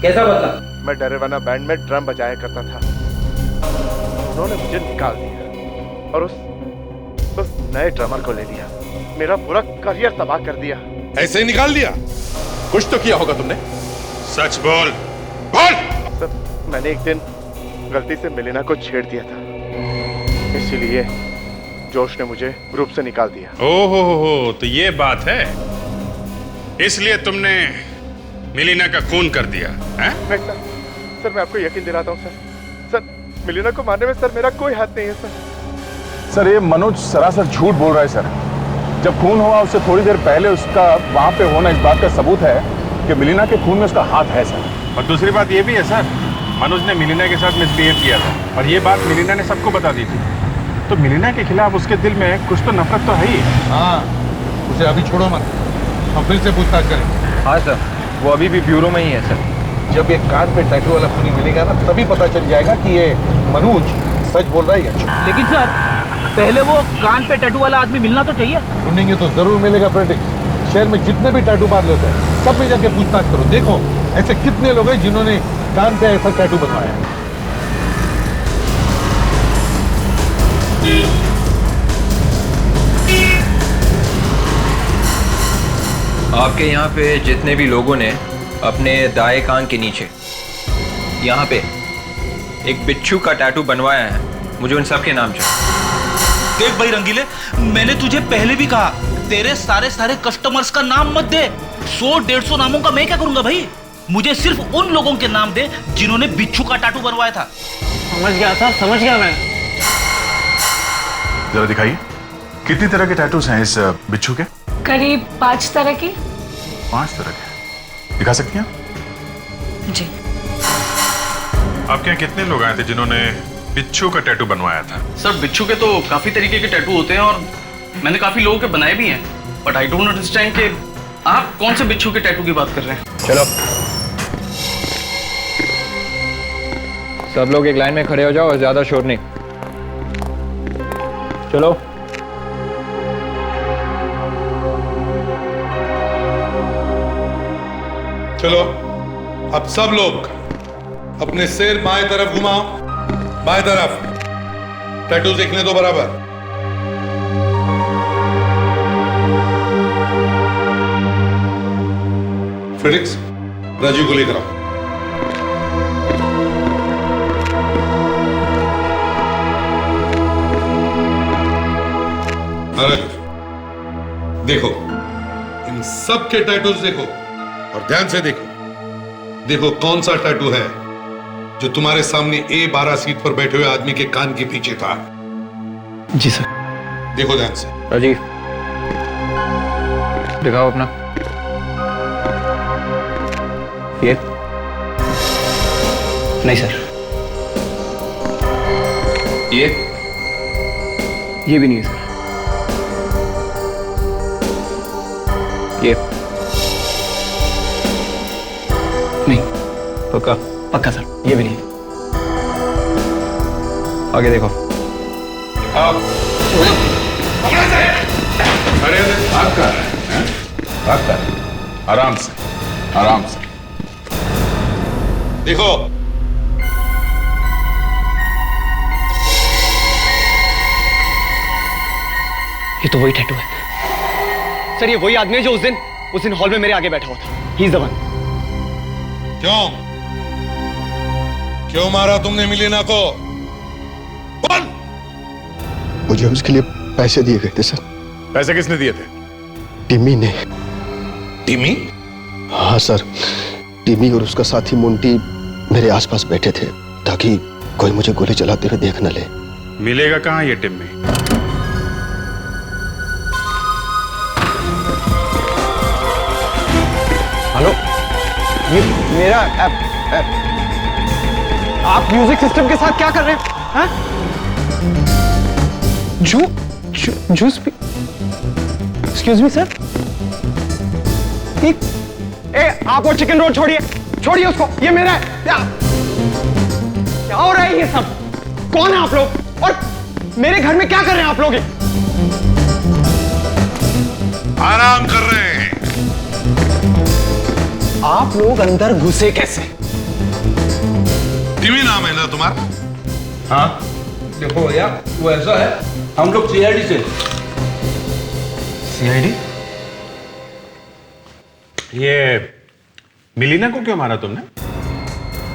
कैसा बदला? मैं डरेवाना बैंड में ड्रम बजाया करता था, उन्होंने मुझे निकाल दिया और उस नए ड्रमर को ले लिया, मेरा पूरा करियर तबाह कर दिया। ऐसे ही निकाल दिया? कुछ तो किया होगा तुमने। सच बोल, बोल। सर मैंने एक दिन गलती से मिलिना को छेड़ दिया था, इसीलिए जोश ने मुझे ग्रुप से निकाल दिया। ओहो, तो ये बात है, इसलिए तुमने मिलिना का खून कर दिया है? नहीं सर, मैं आपको यकीन दिलाता हूँ सर, मिलिना को मारने में सर मेरा कोई हाथ नहीं है सर। सर ये मनोज सरासर झूठ बोल रहा है सर। जब खून हुआ उससे थोड़ी देर पहले उसका वहां पे होना इस बात का सबूत है कि मिलिना के खून में उसका हाथ है सर। और दूसरी बात ये भी है सर, मनोज ने मिलिना के साथ मिसबिहेव किया था और ये बात मिलिना ने सबको बता दी थी, तो मिलिना के खिलाफ उसके दिल में कुछ तो नफरत तो है ही। हाँ, उसे अभी छोड़ो मत, हम फिर से पूछताछ करेंगे। हाँ सर, वो अभी भी ब्यूरो में ही है सर। जब ये कान पे टैटू वाला खूनी मिलेगा ना, तभी पता चल जाएगा कि ये मनोज सच बोल रहा है या झूठ। लेकिन सर पहले वो कान पे टैटू वाला आदमी मिलना तो चाहिए। ढूंढेंगे तो जरूर मिलेगा फ्रेंड्स। शहर में जितने भी टैटू मार लेते हैं सब में जाके पूछताछ करो, देखो ऐसे कितने लोग हैं जिन्होंने कान पे ऐसा टैटू बनवाया है। आपके यहाँ पे जितने भी लोगों ने अपने दाएं कान के नीचे यहाँ पे एक बिच्छू का टैटू बनवाया है, मुझे उन सब के नाम चाहिए। देख भाई रंगीले, मैंने तुझे पहले भी कहा तेरे सारे कस्टमर्स का नाम मत दे। 100-150 नामों का मैं क्या करूंगा भाई? मुझे सिर्फ उन लोगों के नाम दे जिन्होंने बिच्छू का टैटू बनवाया था। समझ गया सर, समझ गया मैं। जरा दिखाइए, कितनी तरह के टैटूज हैं इस बिच्छू के? करीब 5 तरह की। 5 तरह के, दिखा सकती हैं? जी। आपके यहाँ कितने लोग आए थे जिन्होंने बिच्छू का टैटू बनवाया था? सर बिच्छू के तो काफी तरीके के टैटू होते हैं और मैंने काफी लोगों के बनाए भी हैं, बट आई डोंट अंडरस्टैंड कि आप कौन से बिच्छू के टैटू की बात कर रहे हैं। चलो सब लोग एक लाइन में खड़े हो जाओ और ज्यादा शोर नहीं। चलो चलो अब सब लोग अपने सिर बाएं तरफ घुमाओ, बाएं तरफ। टैटू देखने दो बराबर। फ्रेडिक्स, राजू को लेकर आओ। अरे देखो, इन सब के टैटूज देखो और ध्यान से देखो। देखो कौन सा टैटू है जो तुम्हारे सामने A12 सीट पर बैठे हुए आदमी के कान के पीछे था। जी सर। देखो ध्यान से। राजीव दिखाओ अपना। ये नहीं सर। ये भी नहीं है सर। ये नहीं। पक्का? पक्का सर, ये भी नहीं। आगे देखो। अरे बात कर, बात कर, आराम से, आराम से। देखो ये तो वही टैटू है सर। ये वही आदमी है जो उस दिन हॉल में मेरे आगे बैठा हुआ था। He is the one. क्यों मारा तुमने मिलिना को? बोल। मुझे उसके लिए पैसे दिए गए थे सर। पैसे किसने दिए थे? टिम्मी ने। टिम्मी? हाँ सर, टिमी और उसका साथी मोंटी मेरे आसपास बैठे थे ताकि कोई मुझे गोली चलाते हुए देख न ले। मिलेगा कहाँ ये टिम्मी? हेलो, ये मेरा आप म्यूजिक सिस्टम के साथ क्या कर रहे हैं? हाँ? Juice P? Excuse me sir. आप वो चिकन रोल छोड़िए, छोड़िए उसको, ये मेरा है। क्या हो रहा है ये सब? कौन है आप लोग और मेरे घर में क्या कर रहे हैं आप लोग? आराम कर रहे हैं। आप लोग अंदर घुसे कैसे? टिमी नाम है ना तुम्हारा? हाँ देखो यार, वो ऐसा है, हम लोग सीआईडी से। सीआईडी? ये मिलीना को क्यों मारा तुमने?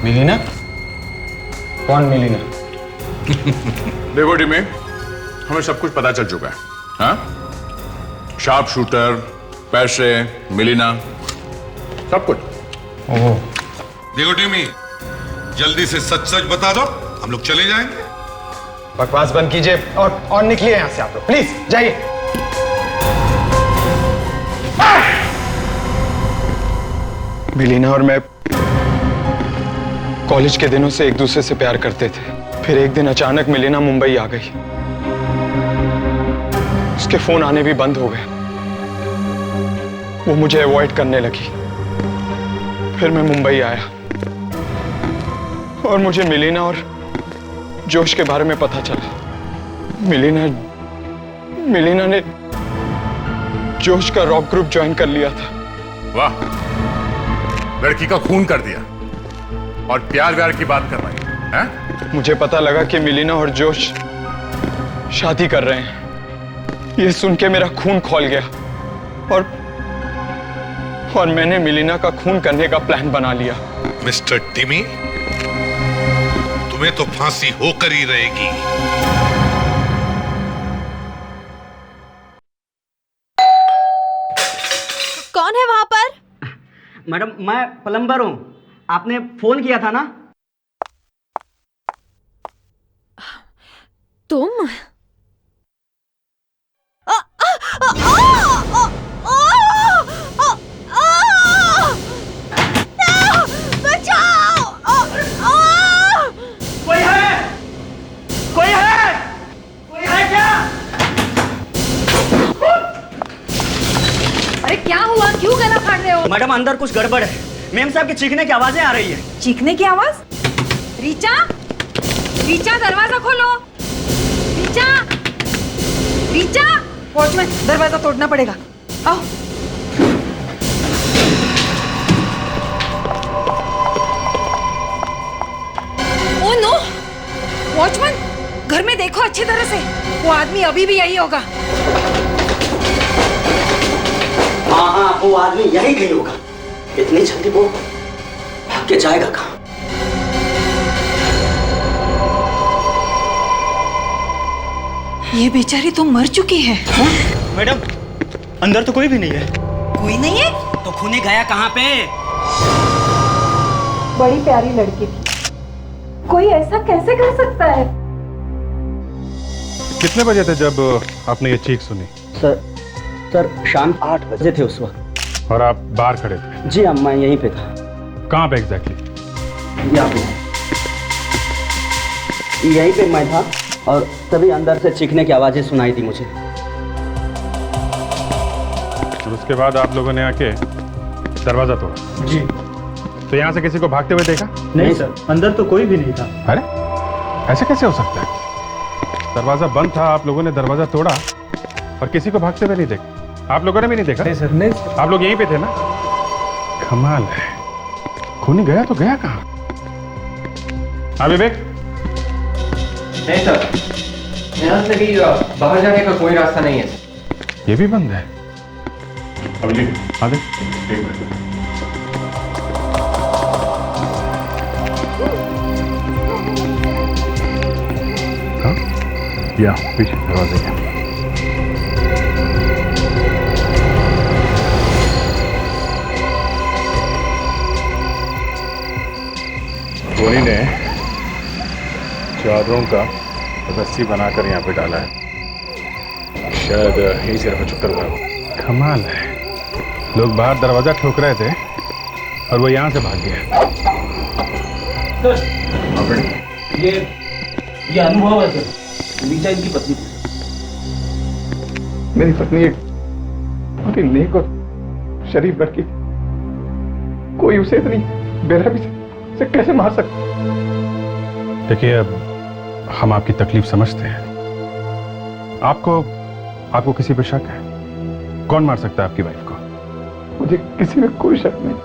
मिलीना? कौन मिलीना? देखो टिमी, हमें सब कुछ पता चल चुका है। हाँ, शार्प शूटर, पैसे, मिलीना, सब कुछ। ओह, देखो टिमी, जल्दी से सच सच बता दो, हम लोग चले जाएंगे। बकवास बंद कीजिए और निकलिए यहां से आप लोग, प्लीज जाइए। मिलीना और मैं कॉलेज के दिनों से एक दूसरे से प्यार करते थे। फिर एक दिन अचानक मिलीना मुंबई आ गई। उसके फोन आने भी बंद हो गए। वो मुझे अवॉइड करने लगी। फिर मैं मुंबई आया और मुझे मिलीना और जोश के बारे में पता चला। मिलीना ने जोश का रॉक ग्रुप ज्वाइन कर लिया था। वाह, लड़की का खून कर दिया और प्यार व्यार की बात कर रही है? मुझे पता लगा कि मिलीना और जोश शादी कर रहे हैं। ये सुन के मेरा खून खौल गया और मैंने मिलीना का खून करने का प्लान बना लिया। मिस्टर टिमी, तुम्हें तो फांसी होकर ही रहेगी। कौन है वहां पर? मैडम, मैं प्लम्बर हूं। आपने फोन किया था ना? तुम? कोई है? कोई है? कोई है क्या? अरे क्या हुआ? क्यों गला फाड़ रहे हो? मैडम, अंदर कुछ गड़बड़ है। मेम साहब के चीखने की आवाजें आ रही है। चीखने की आवाज? रीचा, रीचा दरवाजा खोलो। रीचा, रीचा। वॉचमैन, दरवाजा तोड़ना पड़ेगा। आओ। ओ नो, वॉचमैन, घर में देखो अच्छी तरह से। वो आदमी अभी भी यही होगा। हाँ, वो आदमी यही कहीं होगा। इतनी जल्दी वो भाग के जाएगा कहाँ? ये बेचारी तो मर चुकी है। हाँ? मैडम, अंदर तो कोई भी नहीं है। कोई नहीं है? तो खूनी गया कहाँ पे? बड़ी प्यारी लड़की थी। कोई ऐसा कैसे कर सकता है? कितने बजे थे जब आपने ये चीख सुनी? सर शाम 8 बजे थे उस वक्त। और आप बाहर खड़े थे? जी हाँ, मैं यहीं पे था। कहाँ पे एग्जैक्टली? यहाँ पे। यहीं पे मैं था और तभी अंदर से चीखने की आवाजें सुनाई दी मुझे। और उसके बाद आप लोगों ने आके दरवाजा तोड़ा? जी। तो यहाँ से किसी को भागते हुए देखा? नहीं सर, अंदर तो कोई भी नहीं था। अरे, ऐसे कैसे हो सकता है? दरवाजा बंद था, आप लोगों ने दरवाजा तोड़ा और किसी को भागते हुए नहीं देखा? आप लोगों ने भी नहीं देखा? नहीं सर, नहीं सर। आप लोग यहीं पे थे ना? कमाल है। खूनी गया तो गया कहाँ? हाँ विवेक? नहीं सर, यहाँ से भी बाहर जाने का कोई रास्ता नहीं है। ये भी बंद है। अभिजीत, हाँ देख, एक मिनट। हाँ? या पीछे दरवाजे के। कोनी ने चादरों का रस्सी बनाकर यहाँ पे डाला है। शायद यही से रखा चक्कर हुआ। कमाल है, लोग बाहर दरवाजा ठोक रहे थे और वो यहाँ से भाग गया। ये अनुभव है सर, रीचा इनकी पत्नी थी। मेरी पत्नी एक बड़ी नेक और शरीफ लड़की, कोई उसे इतनी बेरहमी से कैसे मार सकता? देखिए, अब हम आपकी तकलीफ समझते हैं। आपको किसी पे शक है? कौन मार सकता है आपकी वाइफ को? मुझे किसी में कोई शक नहीं।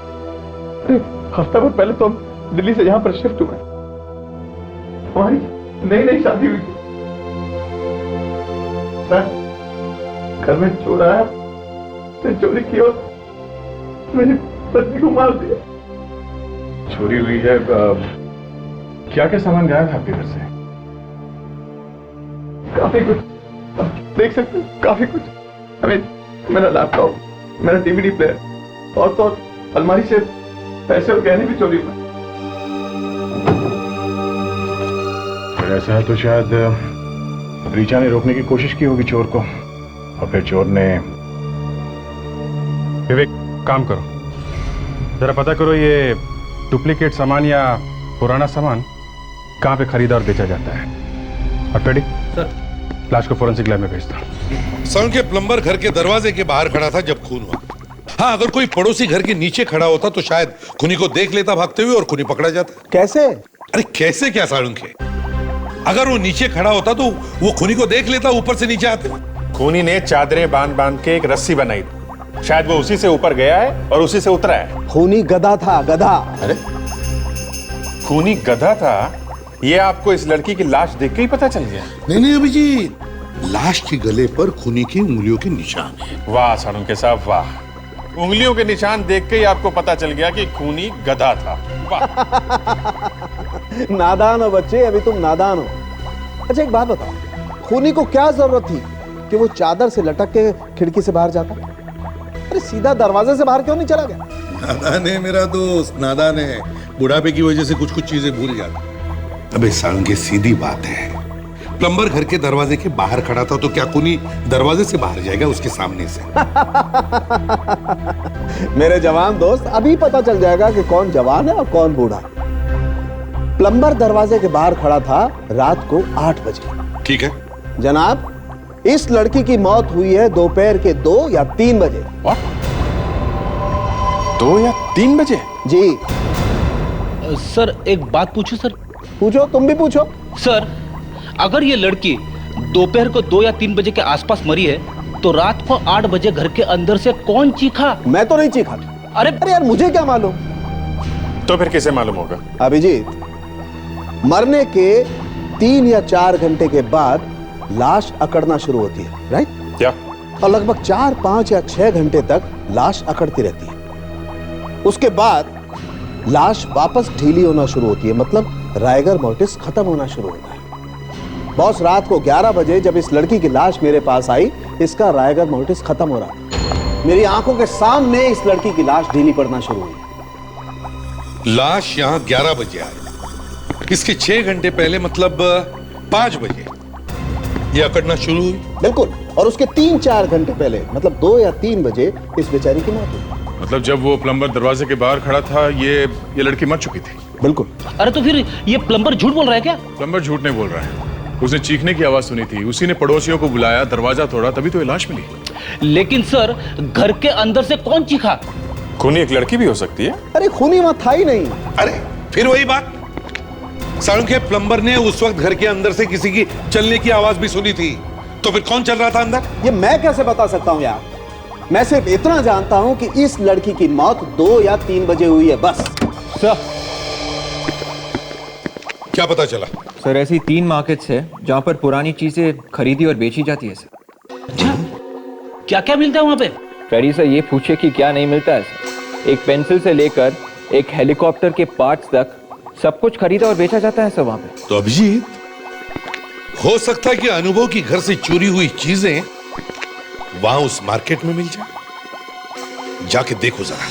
अरे हफ्ता भर पहले तो हम दिल्ली से यहाँ पर शिफ्ट हुए, हमारी नई शादी हुई थी। घर में चोर आया, चोरी की और मेरी पत्नी को मार दिया। चोरी हुई है? क्या क्या सामान गायब है आपके घर से? काफी कुछ, देख सकते हैं, काफी कुछ। मेरा लैपटॉप, मेरा डीवीडी प्लेयर और तो अलमारी से पैसे और गहने भी चोरी हुए। ऐसा है तो शायद रीचा ने रोकने की कोशिश की होगी चोर को, और फिर चोर ने। विवेक, काम करो, जरा पता करो ये डुप्लीकेट सामान या पुराना सामान कहाँ पे खरीदा और बेचा जाता है। और पेडी सर, लाश को फोरेंसिक लैब में भेज दो। सर, के प्लम्बर घर के दरवाजे के बाहर खड़ा था जब खून हुआ। हाँ, अगर कोई पड़ोसी घर के नीचे खड़ा होता तो शायद खूनी को देख लेता भागते हुए और खूनी पकड़ा जाता। कैसे? अरे कैसे क्या साळुंखे, अगर वो नीचे खड़ा होता तो वो खूनी को देख लेता, ऊपर से नीचे आते। खूनी ने चादरें बांध के एक रस्सी बनाई, शायद वो उसी से ऊपर गया है और उसी से उतरा है। खूनी गधा था, गधा। अरे खूनी गधा था, ये आपको इस लड़की की लाश देख के ही पता चल गया? नहीं अभिजीत, लाश के गले पर खूनी की उंगलियों के निशान है। वाह साळुंखे साहब, वाह, उंगलियों के निशान देख के ही आपको पता चल गया कि खूनी गधा था। नादान हो बच्चे, अभी तुम नादान हो। अच्छा एक बात बताओ, खूनी को क्या जरूरत थी कि वो चादर से लटक के खिड़की से बाहर जाता? अरे सीधा दरवाजे से बाहर क्यों नहीं चला गया? नादान है मेरा दोस्त, नादान है। बुढ़ापे की वजह से कुछ चीजें भूल जाता। अबे साळुंखे, सीधी बात है, प्लम्बर घर के दरवाजे के बाहर खड़ा था तो क्या खूनी दरवाजे से बाहर जाएगा उसके सामने से? मेरे जवान दोस्त, अभी पता चल जाएगा कि कौन जवान है और कौन बूढ़ा। प्लम्बर दरवाजे के बाहर खड़ा था रात को 8 बजे। ठीक है जनाब, इस लड़की की मौत हुई है दोपहर के 2 या 3 बजे। 2 या 3 बजे? जी सर, एक बात पूछूं सर? पूछो, तुम भी पूछो। सर, अगर ये लड़की दोपहर को 2 या 3 बजे के आसपास मरी है तो रात को 8 बजे घर के अंदर से कौन चीखा? मैं तो नहीं चीखा। अरे यार, मुझे क्या मालूम? तो फिर किसे मालूम होगा? अभिजीत, मरने के 3 या 4 घंटे के बाद लाश अकड़ना शुरू होती है, राइट? क्या? और लगभग 4, 5 या 6 घंटे तक लाश अकड़ती रहती है। उसके बाद लाश वापस ढीली होना शुरू होती है, मतलब राइगर मोर्टिस खत्म होना शुरू होता है। बॉस, रात को 11 बजे जब इस लड़की की लाश मेरे पास आई, इसका राइगर मोर्टिस खत्म हो रहा था। मेरी आंखों के सामने इस लड़की की लाश ढीली पड़ना शुरू हुई। लाश यहाँ 11 बजे आई, इसके 6 घंटे पहले मतलब 5 बजे ये अकड़ना शुरू हुई। बिल्कुल, और उसके 3-4 घंटे पहले मतलब 2 या 3 बजे इस बेचारी की मौत हुई। मतलब जब वो प्लम्बर दरवाजे के बाहर खड़ा था ये लड़की मर चुकी थी? बिल्कुल। अरे तो फिर ये प्लम्बर झूठ बोल रहा है क्या? प्लम्बर झूठ नहीं बोल रहा है, उसने चीखने की आवाज सुनी थी, उसी ने पड़ोसियों को बुलाया, दरवाजा तोड़ा, तभी तो ये लाश मिली। लेकिन सर, घर के अंदर से कौन चीखा? खूनी एक लड़की भी हो सकती है। अरे खूनी वहां था ही नहीं। अरे फिर वही बात, साळुंखे, प्लम्बर ने उस वक्त घर के अंदर से किसी की चलने की आवाज भी सुनी थी, तो फिर कौन चल रहा था अंदर? ये मैं कैसे बता सकता हूं यार? मैं सिर्फ इतना जानता हूं कि इस लड़की की मौत 2 या 3 बजे हुई है, बस। सर, क्या पता चला? सर, ऐसी 3 मार्केट्स है जहां पर पुरानी चीजें खरीदी और बेची जाती है सर। क्या क्या मिलता है वहां पे? फ्रेडी सर, ये पूछे कि क्या नहीं मिलता है सर। एक पेंसिल से लेकर एक हेलीकॉप्टर के पार्ट्स तक सब कुछ खरीदा और बेचा जाता है सर वहां पे। तो अभिजीत, हो सकता है कि अनुभव की घर से चोरी हुई चीजें वहां उस मार्केट में मिल जाए। जाके देखो जरा।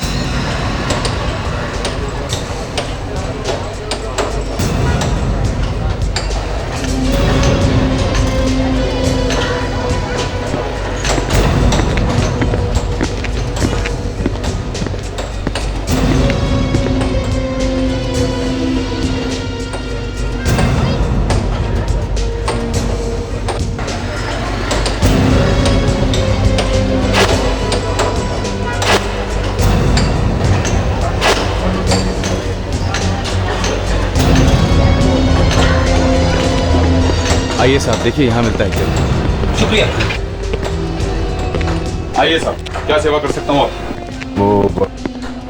आइए साहब, देखिए यहाँ मिलता है क्या। शुक्रिया। आइए साहब, क्या सेवा कर सकता हूँ आप? वो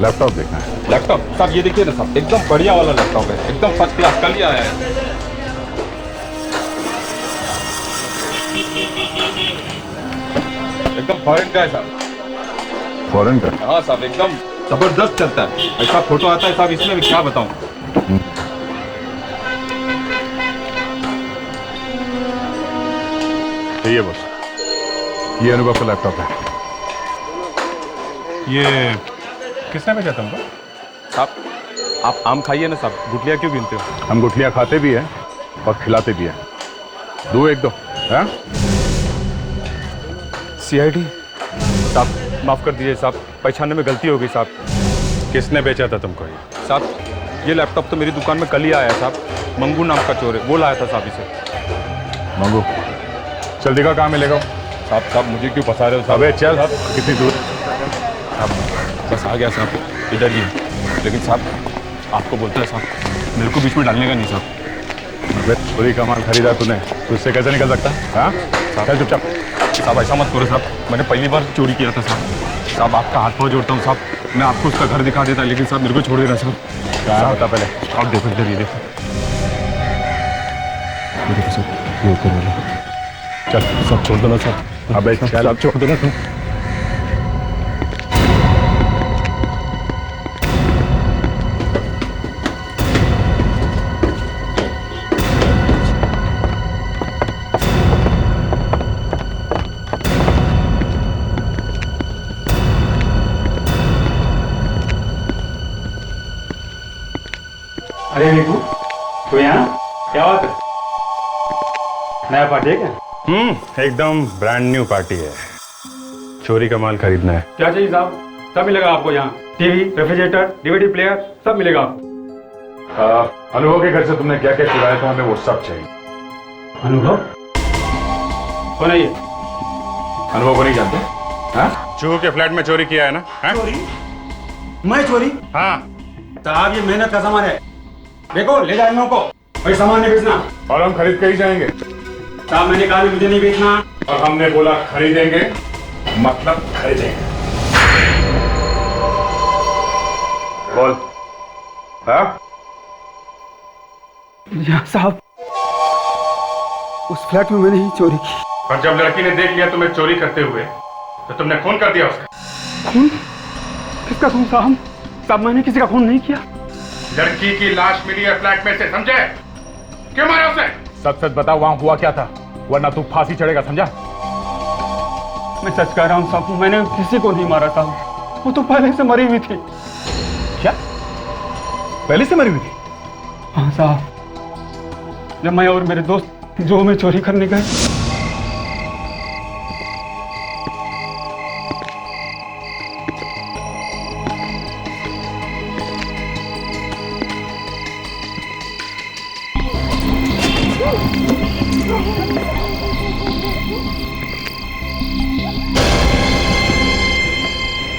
लैपटॉप देखना है। लैपटॉप साहब, ये देखिए ना साहब, एकदम बढ़िया वाला लैपटॉप है, एकदम फर्स्ट क्लास, कल ही आया है। एकदम फॉरेन का है साहब। फॉरेन का? हाँ साहब, एकदम जबरदस्त चलता है। ऐसा फोटो आता है साहब इसमें, भी क्या बताऊं। ये बस, ये अनुभव का लैपटॉप है। ये किसने भेजा तुमको? साहब आप आम खाइए ना साहब, गुठलियाँ क्यों गिनते हो? हम गुठलियाँ खाते भी हैं और खिलाते भी हैं। दो एक दो, हाँ? CID साहब, माफ कर दीजिए साहब, पहचानने में गलती हो गई साहब। किसने बेचा था तुमको ये? साहब ये लैपटॉप तो मेरी दुकान में कल ही आया है साहब। मंगू नाम का चोर है, वो लाया था साहब इसे। मंगू, चल दिखा कहाँ मिलेगा? साहब मुझे क्यों फंसा रहे हो साहब? अबे चल, कितनी दूर? साहब बस आ गया साहब, इधर ही। लेकिन साहब आपको बोलता है साहब, मेरे को बीच में डालने का नहीं साहब। चोरी का माल खरीदा तूने, तुझसे कैसे निकल सकता? हाँ, चल चुपचाप। साहब ऐसा मत करो साहब, मैंने पहली बार चोरी किया था साहब। साहब आपका हाथ पाँव जोड़ता हूँ साहब, मैं आपको उसका घर दिखा देता, लेकिन साहब मेरे को छोड़ देना साहब। कहाँ होता पहले? आप देखो इधर, ये देखो। देखो साहब, ये ऊपर वाला। चल सब छोड़ दो ना साहब। अबे चल, आप छोड़ दो ना तुम। अरे निकू, तू यहाँ क्या बात है? नया पार्टी है क्या? एकदम ब्रांड न्यू पार्टी है। चोरी का माल खरीदना है। क्या चाहिए साहब? सब मिलेगा आपको यहाँ। टीवी, रेफ्रिजरेटर, DVD प्लेयर, सब मिलेगा आपको। अनुभव के घर से तुमने क्या क्या चुराया था, हमें वो सब चाहिए। अनुभव कौन है ये? अनुभव को नहीं जानते? हाँ? चूहू के फ्लैट में चोरी किया है ना? हाँ? चोरी? मैं चोरी? हाँ। साहब ये मेहनत का सामान है, देखो ले जाए को, कोई सामान नहीं बेचना। और हम खरीद के ही जाएंगे। साहब मैंने कहा मुझे नहीं बेचना। और हमने बोला खरीदेंगे, मतलब खरीदेंगे। बोल। हाँ? यहाँ साहब, उस फ्लैट में मैंने ही चोरी की। और जब लड़की ने देख लिया तुम्हें चोरी करते हुए, तो तुमने खून कर दिया उसका। खून? किसका खून साहब? साहब मैंने किसी का खून नहीं किया। लड़की की लाश मिली है फ्लैट में से, समझे? क्यों मारा उसे? सच सच बताओ, वहां हुआ क्या था, वरना तू फांसी चढ़ेगा, समझा? मैं सच कह रहा हूँ साहब, मैंने किसी को नहीं मारा साहब, वो तो पहले से मरी हुई थी। क्या? पहले से मरी हुई थी? हाँ साहब, जब मैं और मेरे दोस्त जो में चोरी करने गए,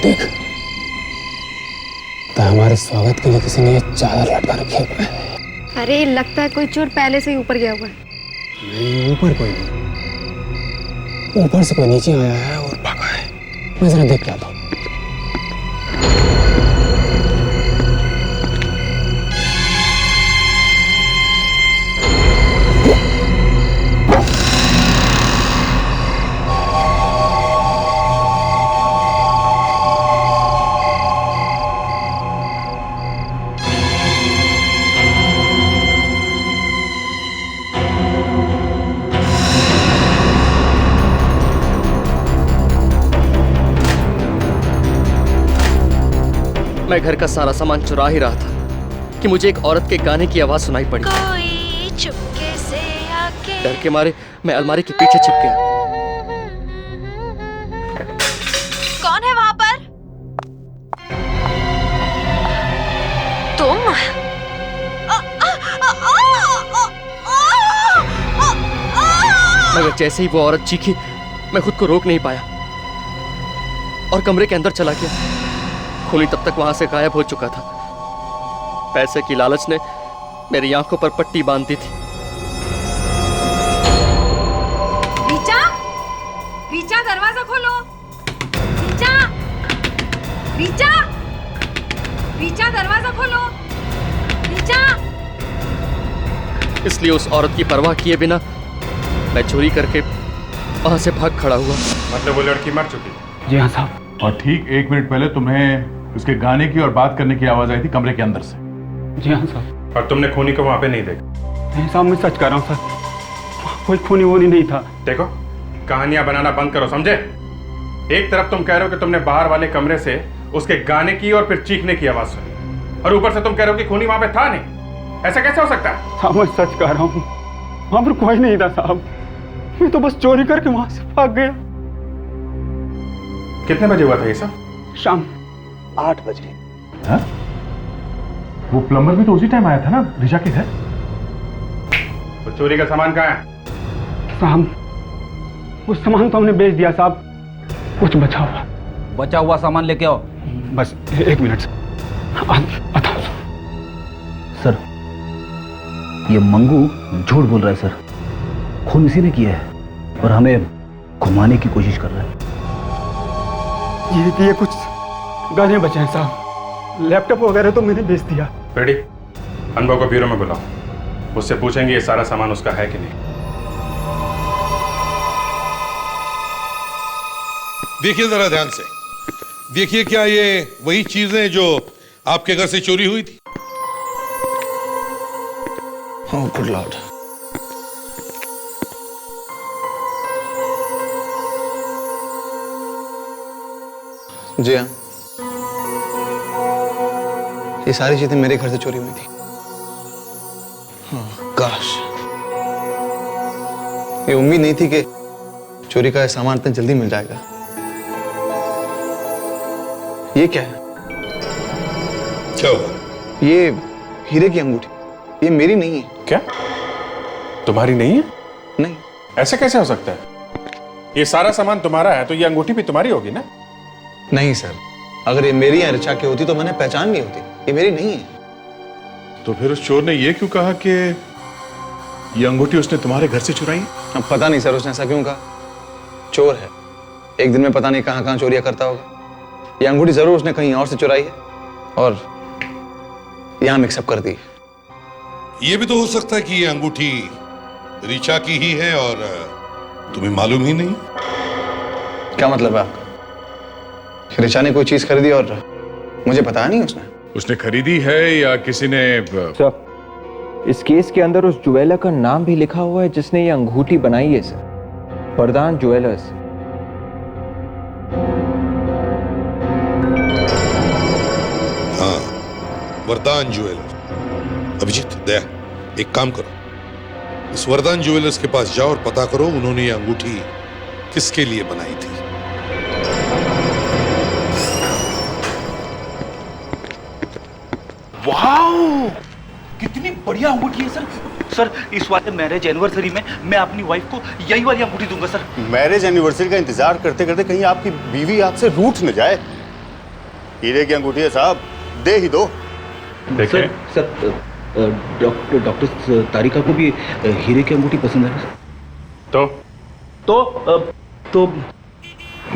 देख, तो हमारे स्वागत के लिए किसी ने ये चादर लटका रखी है। अरे लगता है कोई चोर पहले से ही ऊपर गया हुआ है। नहीं, ऊपर कोई नहीं, ऊपर से कोई नीचे आया है और भागा है। मैं जरा देख के आता हूँ। मैं घर का सारा सामान चुरा ही रहा था कि मुझे एक औरत के गाने की आवाज सुनाई पड़ी। कोई चुपके से आके। डर के मारे मैं अलमारी के पीछे छिप गया। कौन है वहां पर? तुम? मगर जैसे ही वो औरत चीखी, मैं खुद को रोक नहीं पाया और कमरे के अंदर चला गया। खूनी तब तक वहां से गायब हो चुका था। पैसे की लालच ने मेरी आंखों पर पट्टी बांध दी थी। दरवाजा खोलो। रीचा, रीचा, रीचा दरवाजा खोलो। रीचा। इसलिए उस औरत की परवाह किए बिना मैं चोरी करके वहां से भाग खड़ा हुआ। मतलब वो लड़की मर चुकी? जी हाँ साहब। और ठीक 1 मिनट पहले तुम्हें उसके गाने की और बात करने की आवाज आई थी कमरे के अंदर से। जी हाँ साहब। और तुमने खूनी को वहां पे नहीं देखा? नहीं साहब, मैं सच कह रहा हूँ सर, कोई खूनी वूनी नहीं था। देखो, कहानियां बनाना बंद करो, समझे? एक तरफ तुम कह रहे हो कि तुमने बाहर वाले कमरे से उसके गाने की और फिर चीखने की आवाज सुनी, और ऊपर से तुम कह रहे हो कि खूनी वहां पे था नहीं। ऐसा कैसे हो सकता है? साहब मैं सच कह रहा हूँ, वहां पर कोई नहीं था साहब, मैं तो बस चोरी करके वहां से भाग गया। कितने बजे हुआ था ये सब? शाम 8 बजे। हाँ? वो प्लम्बर भी तो उसी टाइम आया था ना ऋचा के घर? वो चोरी का सामान कहाँ है? साहब वो सामान तो हमने बेच दिया साहब, कुछ बचा हुआ सामान लेके आओ। बस 1 मिनट सर, ये मंगू झूठ बोल रहा है सर, खून इसी ने किया है और हमें घुमाने की कोशिश कर रहा है। ये कुछ गाने बचे हैं साहब, लैपटॉप वगैरह तो मैंने बेच दिया। रेडी, अनुभव को ब्यूरो में बुलाओ, उससे पूछेंगे ये सारा सामान उसका है कि नहीं। देखिए जरा ध्यान से, देखिए क्या ये वही चीजें जो आपके घर से चोरी हुई थी? Oh good Lord. जी हाँ, ये सारी चीजें मेरे घर से चोरी हुई थी। हाँ, काश ये उम्मीद नहीं थी कि चोरी का सामान इतना जल्दी मिल जाएगा। ये क्या है? क्या हुआ? ये हीरे की अंगूठी, ये मेरी नहीं है। क्या? तुम्हारी नहीं है? नहीं। ऐसे कैसे हो सकता है? ये सारा सामान तुम्हारा है तो ये अंगूठी भी तुम्हारी होगी ना? नहीं सर, अगर ये मेरी या ऋचा की होती तो मैंने पहचान नहीं होती, ये मेरी नहीं है। तो फिर उस चोर ने ये क्यों कहा कि ये अंगूठी उसने तुम्हारे घर से चुराई? अब पता नहीं सर उसने ऐसा क्यों कहा, चोर है, एक दिन में पता नहीं कहां कहां चोरियां करता होगा। ये अंगूठी जरूर उसने कहीं और से चुराई है और यहां मिक्सअप कर दी। ये भी तो हो सकता है कि ये अंगूठी ऋचा की ही है और तुम्हें मालूम ही नहीं। क्या मतलब है आपका? ऋचा ने कोई चीज खरीदी और मुझे बताया नहीं उसने खरीदी है या किसी ने? सर, इस केस के अंदर उस ज्वेलर का नाम भी लिखा हुआ है जिसने ये अंगूठी बनाई है सर, वरदान ज्वेलर्स। हाँ, वरदान ज्वेलर्स। अभिजीत, दया, एक काम करो, इस वरदान ज्वेलर्स के पास जाओ और पता करो उन्होंने ये अंगूठी किसके लिए बनाई थी। वाओ, कितनी बढ़िया अंगूठी है सर। सर, इस वाले मैरिज एनिवर्सरी में मैं अपनी वाइफ को यही वाली अंगूठी दूंगा सर। मैरिज एनिवर्सरी का इंतजार करते करते कहीं आपकी बीवी आपसे रूठ न जाए। हीरे की अंगूठी है साहब, दे ही दो। सर, डॉक्टर तारिका को भी हीरे की अंगूठी पसंद है। तो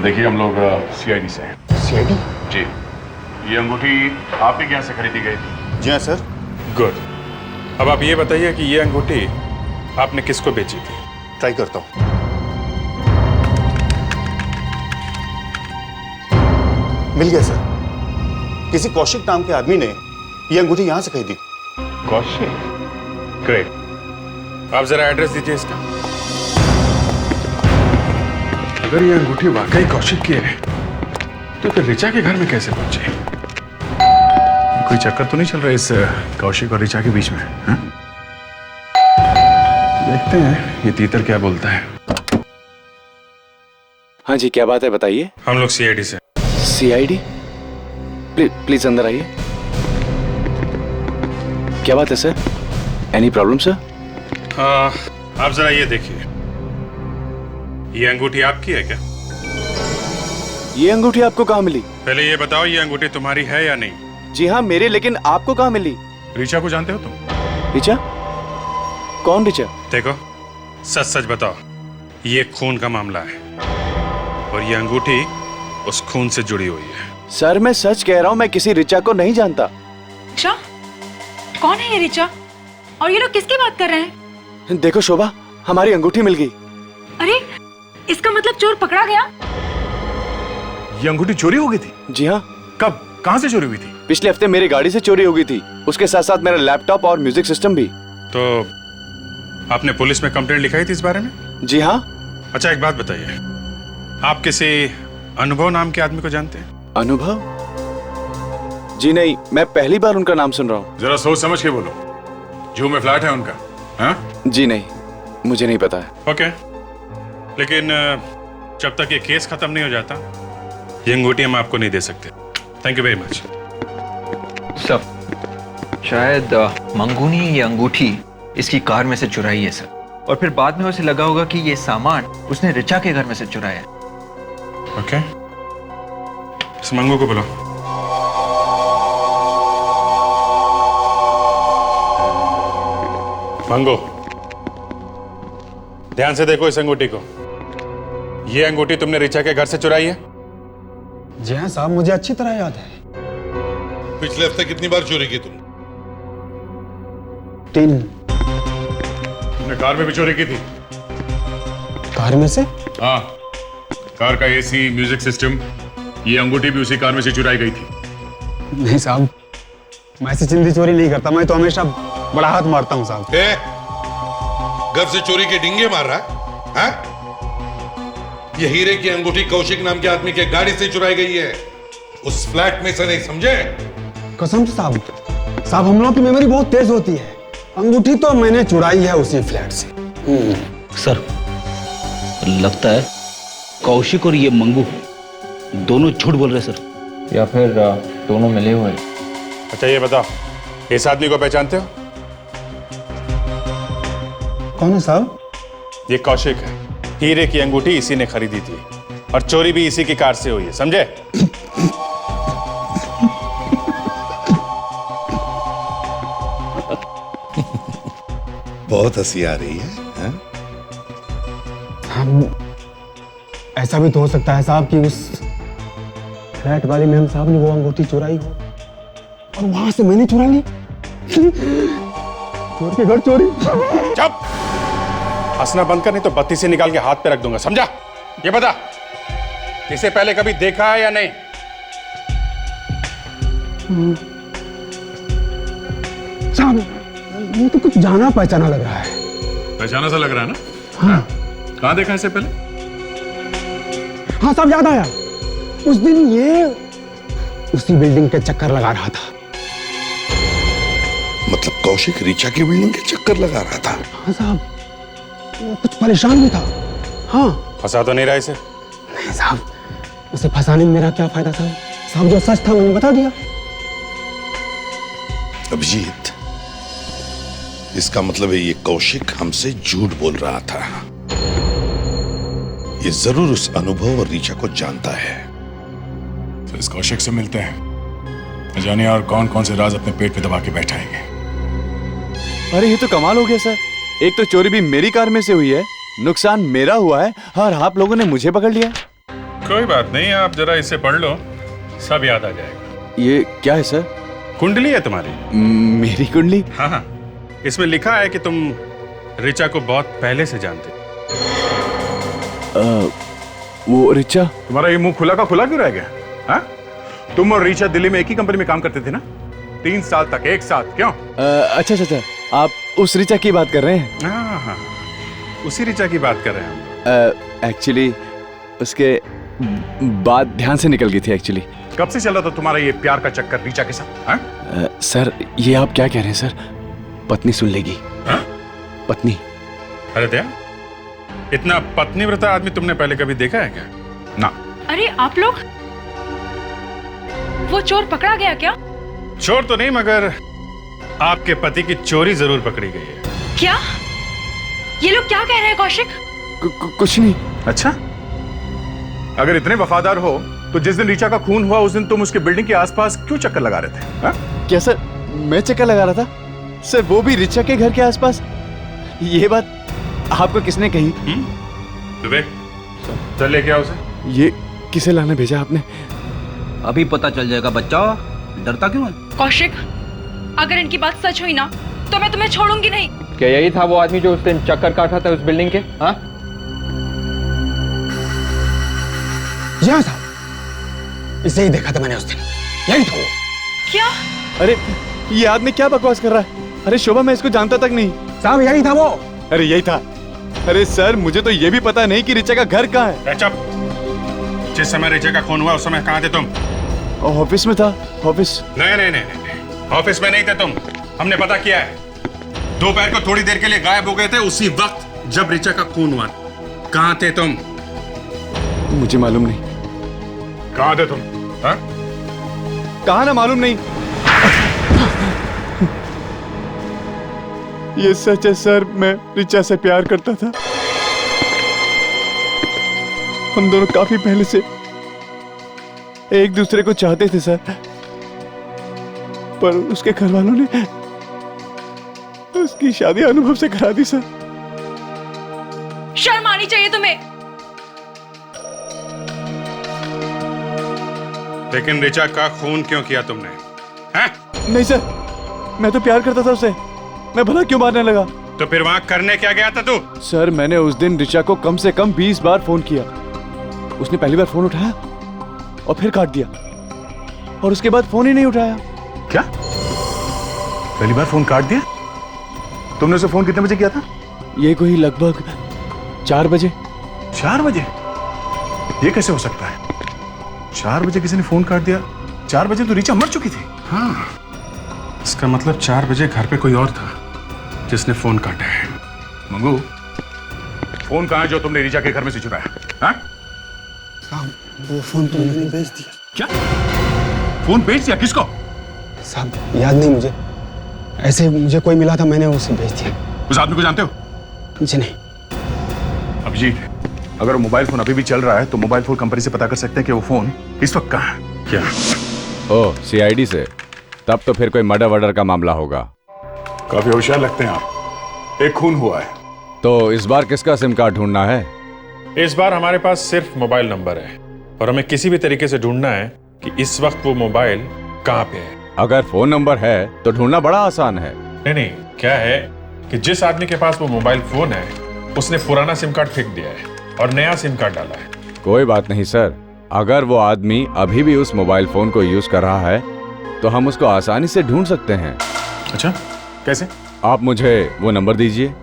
देखिए, हम लोग सीआईडी से हैं। सीआईडी? जी। ये अंगूठी आप ही के यहाँ से खरीदी गई थी? जी हाँ सर। गुड। अब आप ये बताइए कि ये अंगूठी आपने किसको बेची थी? ट्राई करता हूँ। मिल गया सर, किसी कौशिक नाम के आदमी ने ये अंगूठी यहाँ से खरीदी। कौशिक? ग्रेट। आप जरा एड्रेस दीजिए इसका। अगर ये अंगूठी वाकई कौशिक की है तो फिर ऋचा के घर में कैसे पहुंचे? कोई चक्कर तो नहीं चल रहा इस कौशिक और ऋचा के बीच में? हा? देखते हैं ये तीतर क्या बोलता है। हाँ जी, क्या बात है बताइए। हम लोग सीआईडी से। सीआईडी? प्लीज अंदर आइए। क्या बात है सर? Any problem sir? आप जरा ये देखिए, ये अंगूठी आपकी है क्या? ये अंगूठी आपको कहाँ मिली? पहले ये बताओ, ये अंगूठी तुम्हारी है या नहीं? जी हाँ मेरी, लेकिन आपको कहाँ मिली? ऋचा को जानते हो तुम? ऋचा? कौन ऋचा? देखो, सच सच बताओ, ये खून का मामला है। और ये अंगूठी उस खून से जुड़ी हुई है। सर मैं सच कह रहा हूँ, मैं किसी रिचा को नहीं जानता। अच्छा, कौन है ये रिचा? और ये लोग किसकी बात कर रहे हैं? देखो शोभा, हमारी अंगूठी मिल गई। अरे, इसका मतलब चोर पकड़ा गया? ये अंगूठी चोरी हो गई थी? जी हाँ। कब, कहाँ से चोरी हुई थी? पिछले हफ्ते मेरी गाड़ी से चोरी हो गई थी, उसके साथ साथ मेरा लैपटॉप और म्यूजिक सिस्टम भी। तो आपने पुलिस में कंप्लेंट लिखाई थी इस बारे में? जी हाँ। अच्छा एक बात बताइए, आप किसी अनुभव नाम के आदमी को जानते हैं? अनुभव? जी नहीं, मैं पहली बार उनका नाम सुन रहा हूँ। जरा सोच समझ के बोलो। जू में फ्लैट है उनका? हाँ? जी नहीं, मुझे नहीं पता है। ओके, लेकिन जब तक ये केस खत्म नहीं हो जाता, ये अंगूठी हम आपको नहीं दे सकते। Thank you very much. Sir, शायद मंगू ने ये अंगूठी इसकी कार में से चुराई है सर, और फिर बाद में उसे लगा होगा कि ये सामान उसने रिचा के घर में से चुराया है। ओके, इस मंगू को बुलाओ। मंगू, ध्यान से देखो इस अंगूठी को। ये अंगूठी तुमने रिचा के घर से चुराई है? जी हाँ साहब, मुझे अच्छी तरह याद है। पिछले हफ्ते कितनी बार चोरी की तुमने? 3। तुमने कार में भी चोरी की थी? कार में से? हाँ, कार का एसी, म्यूजिक सिस्टम, ये अंगूठी भी उसी कार में से चुराई गई थी। नहीं साहब, मैं ऐसी चिंदी चोरी नहीं करता, मैं तो हमेशा बड़ा हाथ मारता हूँ साहब। घर से चोरी के डिंगे मार रहा है? ये हीरे की अंगूठी कौशिक नाम के आदमी के गाड़ी से चुराई गई है, उस फ्लैट में से, नहीं समझे? कसम से साहब, हम लोगों की मेमोरी बहुत तेज होती है। अंगूठी तो मैंने चुराई है उसी फ्लैट से। सर, लगता है कौशिक और ये मंगू दोनों झूठ बोल रहे सर, या फिर दोनों मिले हुए। अच्छा ये बताओ, इस आदमी को पहचानते हो? कौन है साहब? ये कौशिक है। हीरे की अंगूठी इसी ने खरीदी थी और चोरी भी इसी की कार से हुई है, समझे? बहुत हंसी आ रही है, हैं? ऐसा भी तो हो सकता है साहब कि उस फ्लैट वाले मैम साहब ने वो अंगूठी चुराई हो और वहां से मैंने चुरा ली। चोर के घर चोरी। चुप! हंसना बंद कर, नहीं तो बत्ती से निकाल के हाथ पे रख दूंगा, समझा? ये बता, इसे पहले कभी देखा है या नहीं? साहब, ये तो कुछ जाना पहचाना लग रहा है। पहचाना सा लग रहा है ना? हाँ। कहाँ देखा इसे पहले? हाँ साहब, याद आया। उस दिन ये उसी बिल्डिंग के चक्कर लगा रहा था। मतलब कौशिक रिचा की बिल्डिंग के चक्कर लगा रहा था? हाँ साहब, वो कुछ परेशान भी था। हाँ। फंसा तो नहीं रहा इसे? नहीं साहब, उसे फंसाने में मेरा क्या फायदा साहब? साहब जो सच था मैंने बता दिया। अभिजीत, इसका मतलब है ये कौशिक हमसे झूठ बोल रहा था। ये जरूर उस अनुभव और रीचा को जानता है। तो इस कौशिक से मिलते हैं, न जाने और कौन कौन से राज अपने पेट पे दबा के बैठाएंगे। अरे ये तो कमाल हो गया सर, एक तो चोरी भी मेरी कार में से हुई है, नुकसान मेरा हुआ है और आप लोगों ने मुझे पकड़ लिया। कोई बात नहीं, आप जरा इसे पढ़ लो, सब याद आ जाएगा। ये क्या है सर? कुंडली है तुम्हारी। मेरी कुंडली? हाँ हाँ, इसमें लिखा है कि तुम रिचा को बहुत पहले से जानते। वो रिचा? तुम्हारा ये मुंह खुला का खुला क्यों रह गया? हाँ? तुम और रिचा दिल्ली में एक ही कंपनी में काम करते थे ना? 3 साल तक एक साथ, क्यों? अच्छा अच्छा अच्छा, आप उस रिचा की बात कर रहे हैं? हाँ हाँ, उसी रिचा की बात कर रहे हैं। एक्चुअली उसके बात ध्यान से निकल गई थी एक्चुअली। कब से चल रहा था तुम्हारा ये प्यार का चक्कर रिचा के साथ? हाँ? सर ये आप क्या कह रहे हैं सर? पत्नी सुन लेगी। हाँ? पत्नी? अरे दया, इतना पत्नीव्रता आदमी तुमने पहले कभी देखा है क्या? ना। अरे आप लोग, वो चोर पकड़ा गया क्या? चोर तो नहीं, मगर आपके पति की चोरी जरूर पकड़ी गई है। क्या? ये लोग क्या कह रहे हैं कौशिक? कुछ नहीं। अच्छा, अगर इतने वफादार हो तो जिस दिन रीचा का खून हुआ उस दिन तुम उसके बिल्डिंग के आसपास क्यों चक्कर लगा रहे थे? हा? क्या सर मैं चक्कर लगा रहा था? सर वो भी रिचा के घर के आसपास? ये बात आपको किसने कही? विवेक, चल लेके आओ उसे। ये किसे लाने भेजा आपने? अभी पता चल जाएगा बच्चा, डरता क्यों है? कौशिक, अगर इनकी बात सच हुई ना तो मैं तुम्हें छोड़ूंगी नहीं। क्या यही था वो आदमी जो उस दिन चक्कर काटा था उस बिल्डिंग के? हाँ, यहाँ था, इसे ही देखा था मैंने उस दिन, यही था वो। क्या? अरे ये आदमी क्या बकवास कर रहा है? अरे शोभा, मैं इसको जानता तक नहीं। साहब यही था वो। अरे यही था? अरे सर, मुझे तो ये भी पता नहीं कि रिचा का घर कहाँ है। चुप। जिस समय रिचा का खून हुआ उस समय कहाँ थे तुम? ऑफिस में था। ऑफिस? नहीं, ऑफिस में नहीं थे तुम। हमने पता किया है, दोपहर को थोड़ी देर के लिए गायब हो गए थे उसी वक्त जब रिचा का खून हुआ। कहाँ थे तुम? मुझे मालूम नहीं। कहाँ थे तुम? हाँ? कहा ना मालूम नहीं। ये सच है सर, मैं रिचा से प्यार करता था। हम दोनों काफी पहले से एक दूसरे को चाहते थे सर, पर उसके घर वालों ने उसकी शादी अनुभव से करा दी सर। शर्म आनी चाहिए तुम्हें। लेकिन रिचा का खून क्यों किया तुमने? हैं? नहीं सर, मैं तो प्यार करता था उससे, मैं भला क्यों मारने लगा? तो फिर वहां करने क्या गया था तू? सर, मैंने उस दिन रिचा को कम से कम 20 बार फोन किया। उसने पहली बार फोन उठाया और फिर काट दिया, और उसके बाद फोन ही नहीं उठाया। क्या? पहली बार फोन काट दिया? तुमने उसे फोन कितने बजे किया था? ये कोई लगभग 4 बजे। 4 बजे? ये कैसे हो सकता है? 4 बजे किसी ने फोन काट दिया? 4 बजे तो रिचा मर चुकी थी। हाँ, इसका मतलब 4 बजे घर पे कोई और था जिसने फोन काटा है। मंगू, फोन कहाँ है जो तुमने रिचा के घर में से चुराया? हाँ? वो फोन तो मैंने बेच दिया। क्या? फोन बेच दिया? किसको? साहब याद नहीं मुझे, ऐसे मुझे कोई मिला था, मैंने उसे बेच दिया। उस आदमी को जानते हो? मुझे नहीं। अभिजीत, अगर वो मोबाइल फोन अभी भी चल रहा है तो मोबाइल फोन कंपनी से पता कर सकते हैं कि वो फोन इस वक्त कहाँ है। क्या? ओह, सीआईडी से? तब तो फिर कोई मर्डर वर्डर का मामला होगा। काफी होशियार लगते हैं आप। एक खून हुआ है। तो इस बार किसका सिम कार्ड ढूंढना है? इस बार हमारे पास सिर्फ मोबाइल नंबर है और हमें किसी भी तरीके से ढूंढना है कि इस वक्त वो मोबाइल कहाँ पे है। अगर फोन नंबर है तो ढूंढना बड़ा आसान है। नहीं, क्या है कि जिस आदमी के पास वो मोबाइल फोन है उसने पुराना सिम कार्ड फेंक दिया है और नया सिम कार्ड डाला है। कोई बात नहीं सर, अगर वो आदमी अभी भी उस मोबाइल फोन को यूज कर रहा है तो हम उसको आसानी से ढूंढ सकते हैं। अच्छा, कैसे? आप मुझे वो नंबर दीजिए।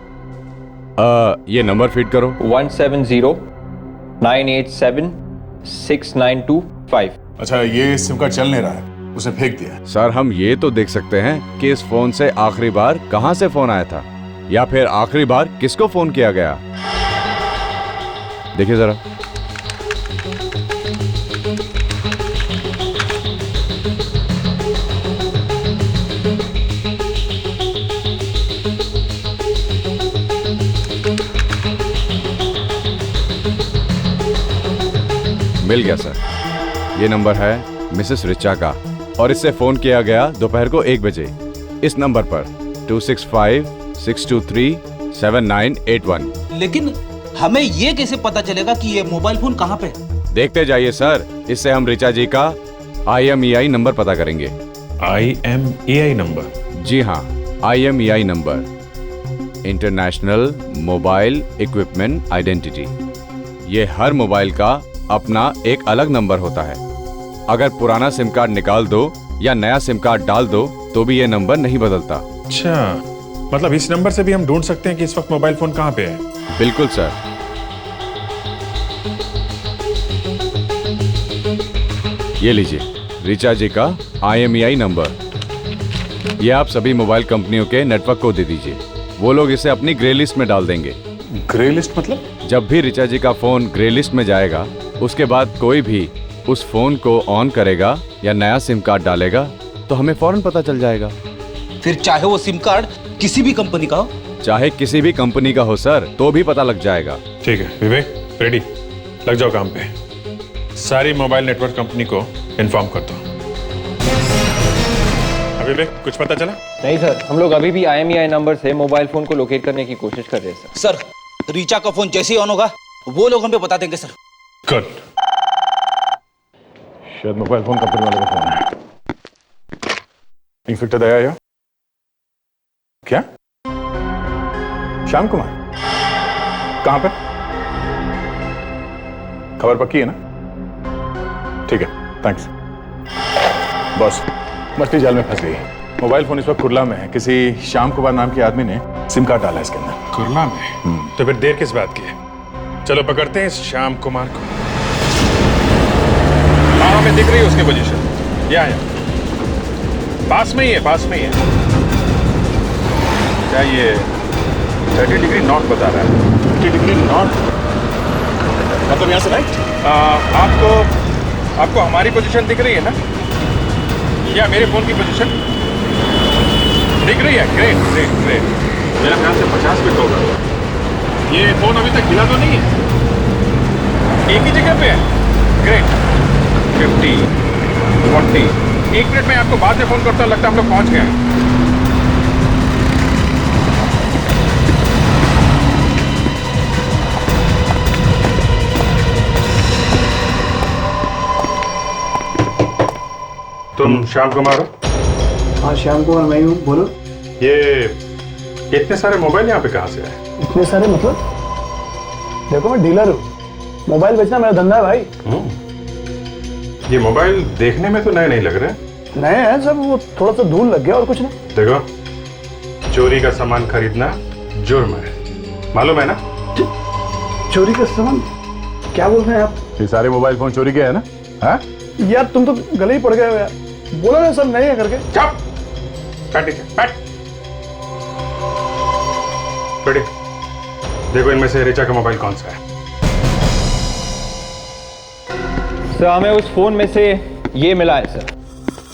ये नंबर फीड करो। 170-987-6925। अच्छा, ये सिम कार्ड चल नहीं रहा है, उसे फेंक दिया। सर, हम ये तो देख सकते हैं कि इस फोन से आखिरी बार कहां से फोन आया था, या फिर आखिरी बार किसको फोन किया गया। देखिए जरा। मिल गया सर, ये नंबर है मिसेस रिचा का और इससे फोन किया गया दोपहर को 1 बजे इस नंबर पर 265-623-7981। लेकिन हमें ये कैसे पता चलेगा कि ये मोबाइल फोन कहाँ पे है? देखते जाइए सर, इससे हम रिचा जी का IMEI नंबर पता करेंगे। IMEI number? जी हाँ, IMEI number, international mobile equipment identity. ये हर मोबाइल का अपना एक अलग नंबर होता है। अगर पुराना सिम कार्ड निकाल दो या नया सिम कार्ड डाल दो तो भी ये नंबर नहीं बदलता। अच्छा, मतलब इस नंबर से भी हम ढूंढ सकते हैं कि इस वक्त मोबाइल फोन कहाँ पे है? बिल्कुल सर। ये लीजिए रिचा जी का IMEI नंबर। ये आप सभी मोबाइल कंपनियों के नेटवर्क को दे दीजिए, वो लोग इसे अपनी ग्रे लिस्ट में डाल देंगे। ग्रे लिस्ट मतलब? जब भी रिचा जी का फोन ग्रे लिस्ट में जाएगा उसके बाद कोई भी उस फोन को ऑन करेगा या नया सिम कार्ड डालेगा तो हमें फौरन पता चल जाएगा। फिर चाहे वो सिम कार्ड किसी भी कंपनी का हो? चाहे किसी भी कंपनी का हो सर, तो भी पता लग जाएगा। ठीक है विवेक, रेडी, लग जाओ काम पे। सारी मोबाइल नेटवर्क कंपनी को इन्फॉर्म कर दो। विवेक, कुछ पता चला? नहीं सर, हम लोग अभी भी IMEI नंबर से मोबाइल फोन को लोकेट करने की कोशिश कर रहे हैं सर। सर, रिचा का फोन जैसे ही ऑन होगा वो लोग हमें बता देंगे सर। गुड। शायद मोबाइल फोन कंपनी वाले का फोन है। इंस्पेक्टर दया आया? क्या? श्याम कुमार? कहां पे? खबर पक्की है ना? ठीक है, थैंक्स। बॉस, मछली जाल में फंस गई। मोबाइल फोन इस वक्त कुरला में है। किसी श्याम कुमार नाम के आदमी ने सिम कार्ड डाला है इसके अंदर। कुरला में? तो फिर देर किस बात की है? चलो पकड़ते हैं इस श्याम कुमार को। हाँ, हमें दिख रही है उसकी पोजीशन। या पास में ही है, पास में ही है। क्या ये 30 डिग्री नॉर्थ बता रहा है? 30 डिग्री नॉर्थ मतलब यहाँ से राइट? आपको हमारी पोजीशन दिख रही है ना? या मेरे फोन की पोजीशन दिख रही है? Great great great. मेरा ख्याल से 50 फीट होगा। ये फोन अभी तक हिला तो नहीं है? एक ही जगह पे है? ग्रेट। 50, 40। 1 मिनट में आपको बाद में फोन करता हूँ। लगता है हम लोग पहुंच गए हैं। तुम श्याम कुमार हो? हाँ, श्याम कुमार मैं ही हूँ, बोलो। ये इतने सारे मोबाइल यहाँ पे कहाँ से आए? इतने सारे मतलब? देखो मैं डीलर हूँ, मोबाइल बेचना मेरा धंधा है भाई। ये मोबाइल देखने में तो नए नहीं लग रहे। नए हैं सब, वो थोड़ा सा धूल लग गया और कुछ नहीं। देखो, चोरी का सामान खरीदना जुर्म है, मालूम है ना? चोरी का सामान? क्या बोल रहे हैं आप? ये सारे मोबाइल फोन चोरी के है ना? हाँ? यार तुम तो गले ही पड़ गए हो यार, बोला ना सब नहीं है करके। चुप! बैठ। बैठे। देखो इनमें से रिचा का मोबाइल कौन सा है? सर हमें उस फोन में से ये मिला है सर।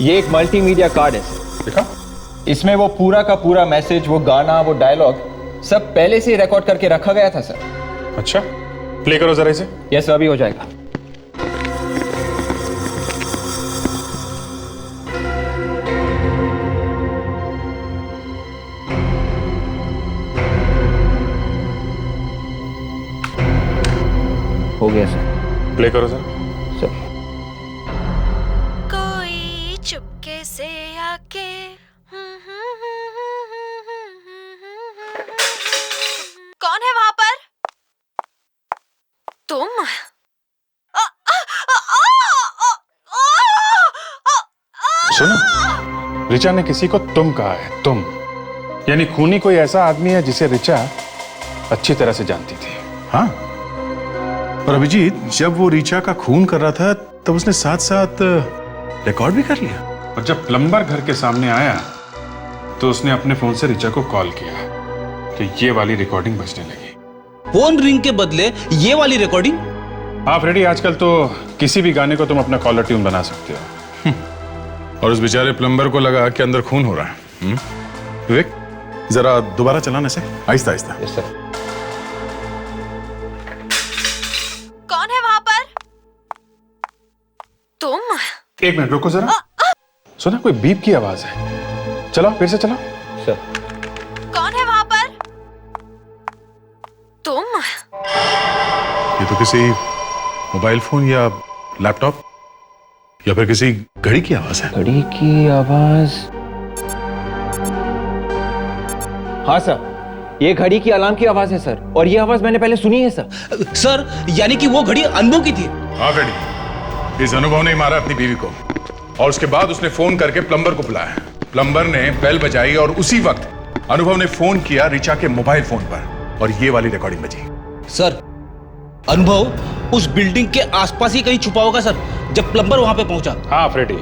ये एक मल्टीमीडिया कार्ड है सर। देखा? इसमें वो पूरा का पूरा मैसेज, वो गाना, वो डायलॉग सब पहले से ही रिकॉर्ड करके रखा गया था सर। अच्छा, प्ले करो जरा इसे। यस सर, अभी हो जाएगा। हो गया सर। प्ले करो सर। सर कोई चुपके से आके कौन है वहां पर? तुम? सुनो, रिचा ने किसी को तुम कहा है। तुम यानी खूनी कोई ऐसा आदमी है जिसे रिचा अच्छी तरह से जानती थी। हाँ, और अभिजीत जब वो रिचा का खून कर रहा था तब उसने साथ साथ रिकॉर्ड भी कर लिया। और जब प्लम्बर घर के सामने आया तो उसने अपने फोन से रिचा को कॉल किया तो ये वाली रिकॉर्डिंग बजने लगी। फोन रिंग के बदले ये वाली रिकॉर्डिंग? हाँ फ्रेडी, आजकल तो किसी भी गाने को तुम अपना कॉलर ट्यून बना सकते हो। और उस बेचारे प्लम्बर को लगा कि अंदर खून हो रहा है। विवेक, जरा दोबारा चलाना से, आहिस्ता आहिस्ता। Yes sir. कौन है वहां पर? तुम? 1 मिनट रुको जरा। सुना, कोई बीप की आवाज है। चलो फिर से चलो। सर। कौन है वहां पर? तुम? ये तो किसी मोबाइल फोन या लैपटॉप या फिर किसी घड़ी की आवाज है। घड़ी की आवाज? हाँ सर, ये घड़ी की अलार्म की आवाज है सर, और ये आवाज मैंने पहले सुनी है सर। सर यानी कि वो घड़ी अनुभव की थी? हाँ फ्रेडी, इस अनुभव ने मारा अपनी बीवी को और उसके बाद उसने फोन करके प्लम्बर को बुलाया। प्लम्बर ने बेल बजाई और उसी वक्त अनुभव ने फोन किया रिचा के मोबाइल फोन पर और ये वाली रिकॉर्डिंग बजी। सर, अनुभव उस बिल्डिंग के आसपास ही कहीं छुपा होगा सर, जब प्लम्बर वहां पे पहुंचा। हाँ फ्रेडी,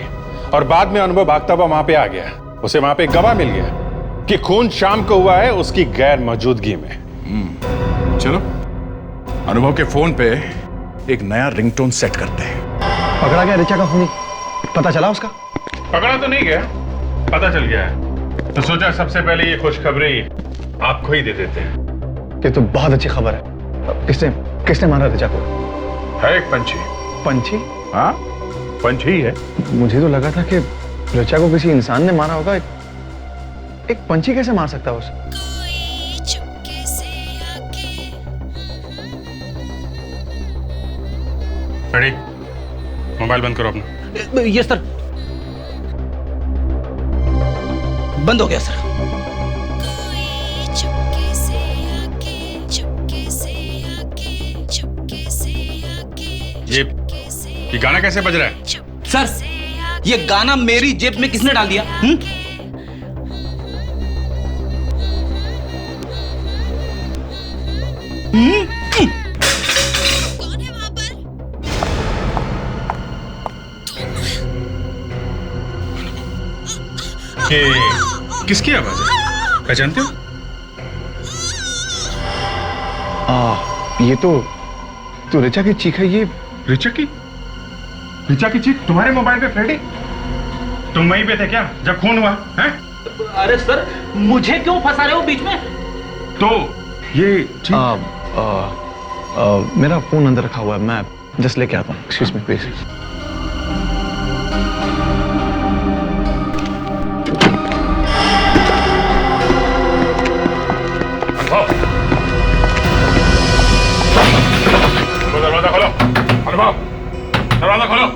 और बाद में अनुभव भागता हुआ वहां पे आ गया। उसे वहां पे एक गवाह मिल गया कि खून शाम को हुआ है उसकी गैर मौजूदगी में। चलो अनुभव के फोन पे एक नया रिंगटोन सेट करते हैं। पकड़ा गया रिचा का खूनी? पता चला उसका? पकड़ा तो नहीं गया, पता चल गया है। तो सोचा सबसे पहले ये खुशखबरी आपको ही दे देते हैं। ये तो बहुत अच्छी खबर है। किसने मारा रिचा को? है एक पंछी। पंछी? हाँ, पंछी ही है। मुझे तो लगा था कि रिचा को किसी इंसान ने मारा होगा। एक पंछी कैसे मार सकता है उसे? रेडी, मोबाइल बंद करो अपना। ये सर बंद हो गया सर। ये गाना कैसे बज रहा है? सर ये गाना मेरी जेब में किसने डाल दिया? ये किसकी आवाज है? पहचानते हो? ये तो ऋचा की चीख है। ये ऋचा की चीख तुम्हारे मोबाइल पे फ्रेडी? तुम वहीं पे थे क्या जब खून हुआ है? अरे सर मुझे क्यों फंसा रहे हो बीच में? तो ये मेरा फोन अंदर रखा हुआ है, मैं जस्ट लेके आता हूँ। Excuse me please. दरवाजा खोलो। अनुभव दरवाजा खोलो।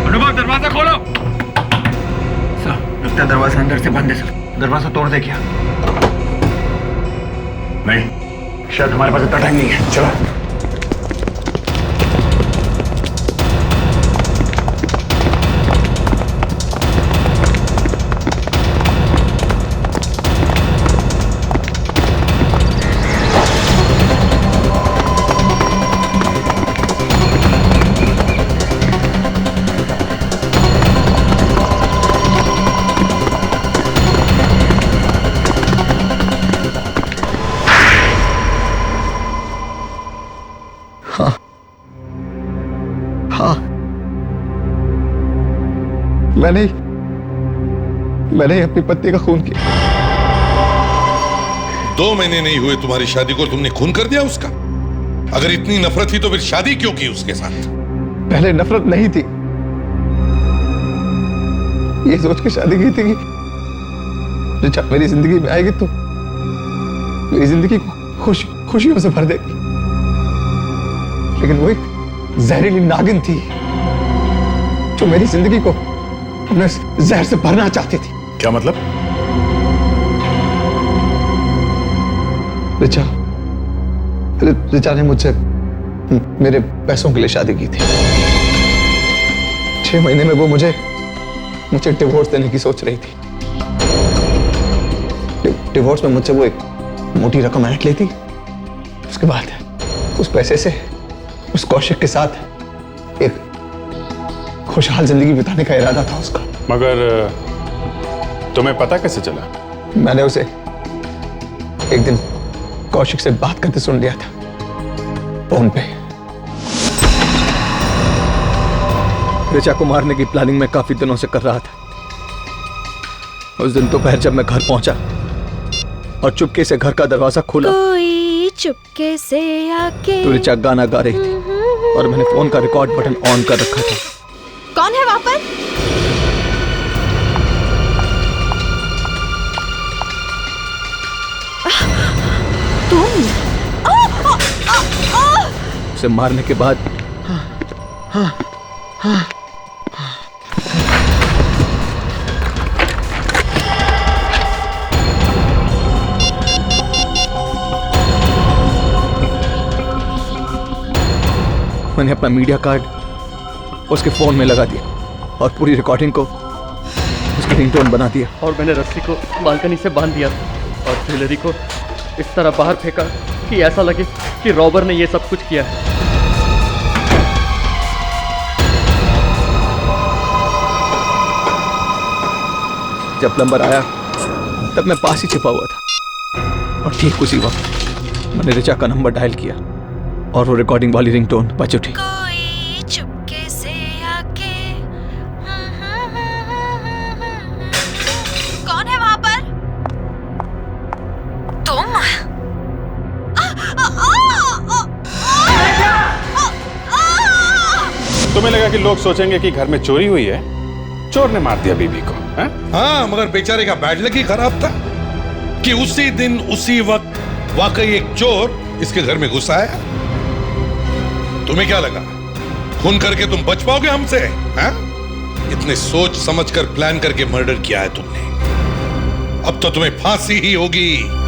अनुभव दरवाजा खोलो। सर लगता है दरवाजा अंदर से बंद है सर। दरवाजा तोड़ दे क्या? नहीं, शायद हमारे पास इतना टाइम नहीं है। चलो। मैंने अपनी पत्नी का खून किया। 2 महीने नहीं हुए तुम्हारी शादी को, तुमने खून कर दिया उसका? अगर इतनी नफरत थी तो फिर शादी क्यों की उसके साथ? पहले नफरत नहीं थी, ये सोच के शादी की थी कि जब मेरी जिंदगी में आएगी तो मेरी जिंदगी को खुशियों से भर देगी। लेकिन वो एक जहरीली नागिन थी जो मेरी जिंदगी को अपने जहर से भरना चाहती थी। क्या मतलब? रिचा ने मुझसे मेरे पैसों के लिए शादी की थी। 6 महीने में वो मुझे डिवोर्स देने की सोच रही थी। डिवोर्स में मुझसे वो एक मोटी रकम ऐंठ लेती, उसके बाद उस पैसे से उस कौशिक के साथ एक खुशहाल जिंदगी बिताने का इरादा था उसका। मगर तुम्हें पता कैसे चला? मैंने उसे एक दिन कौशिक से बात करते सुन लिया था फोन पे। ऋचा को मारने की प्लानिंग मैं काफी दिनों से कर रहा था। उस दिन दोपहर जब मैं घर पहुंचा और चुपके से घर का दरवाजा खोला, कोई चुपके से आके तो ऋचा गाना गा रही थी और मैंने फोन का रिकॉर्ड बटन ऑन कर रखा था। कौन है वहां पर? तुम? उसे मारने के बाद मैंने अपना मीडिया कार्ड उसके फोन में लगा दिया और पूरी रिकॉर्डिंग को उसकी रिंगटोन बना दिया। और मैंने रस्सी को बालकनी से बांध दिया और ज्वेलरी को इस तरह बाहर फेंका कि ऐसा लगे कि रॉबर ने ये सब कुछ किया है। जब नंबर आया तब मैं पास ही छिपा हुआ था और ठीक उसी वक्त मैंने ऋचा का नंबर डायल किया और वो रिकॉर्डिंग वाली रिंगटोन बज उठी। चुपके से आके कौन है वहां पर? तुम? तुम्हें लगा कि लोग सोचेंगे कि घर में चोरी हुई है, चोर ने मार दिया बीबी को? हाँ, मगर बेचारे का बैड लक ही खराब था कि उसी दिन उसी वक्त वाकई एक चोर इसके घर में घुसा आया। तुम्हें क्या लगा खून करके तुम बच पाओगे हमसे? हैं? इतने सोच समझकर प्लान करके मर्डर किया है तुमने। अब तो तुम्हें फांसी ही होगी।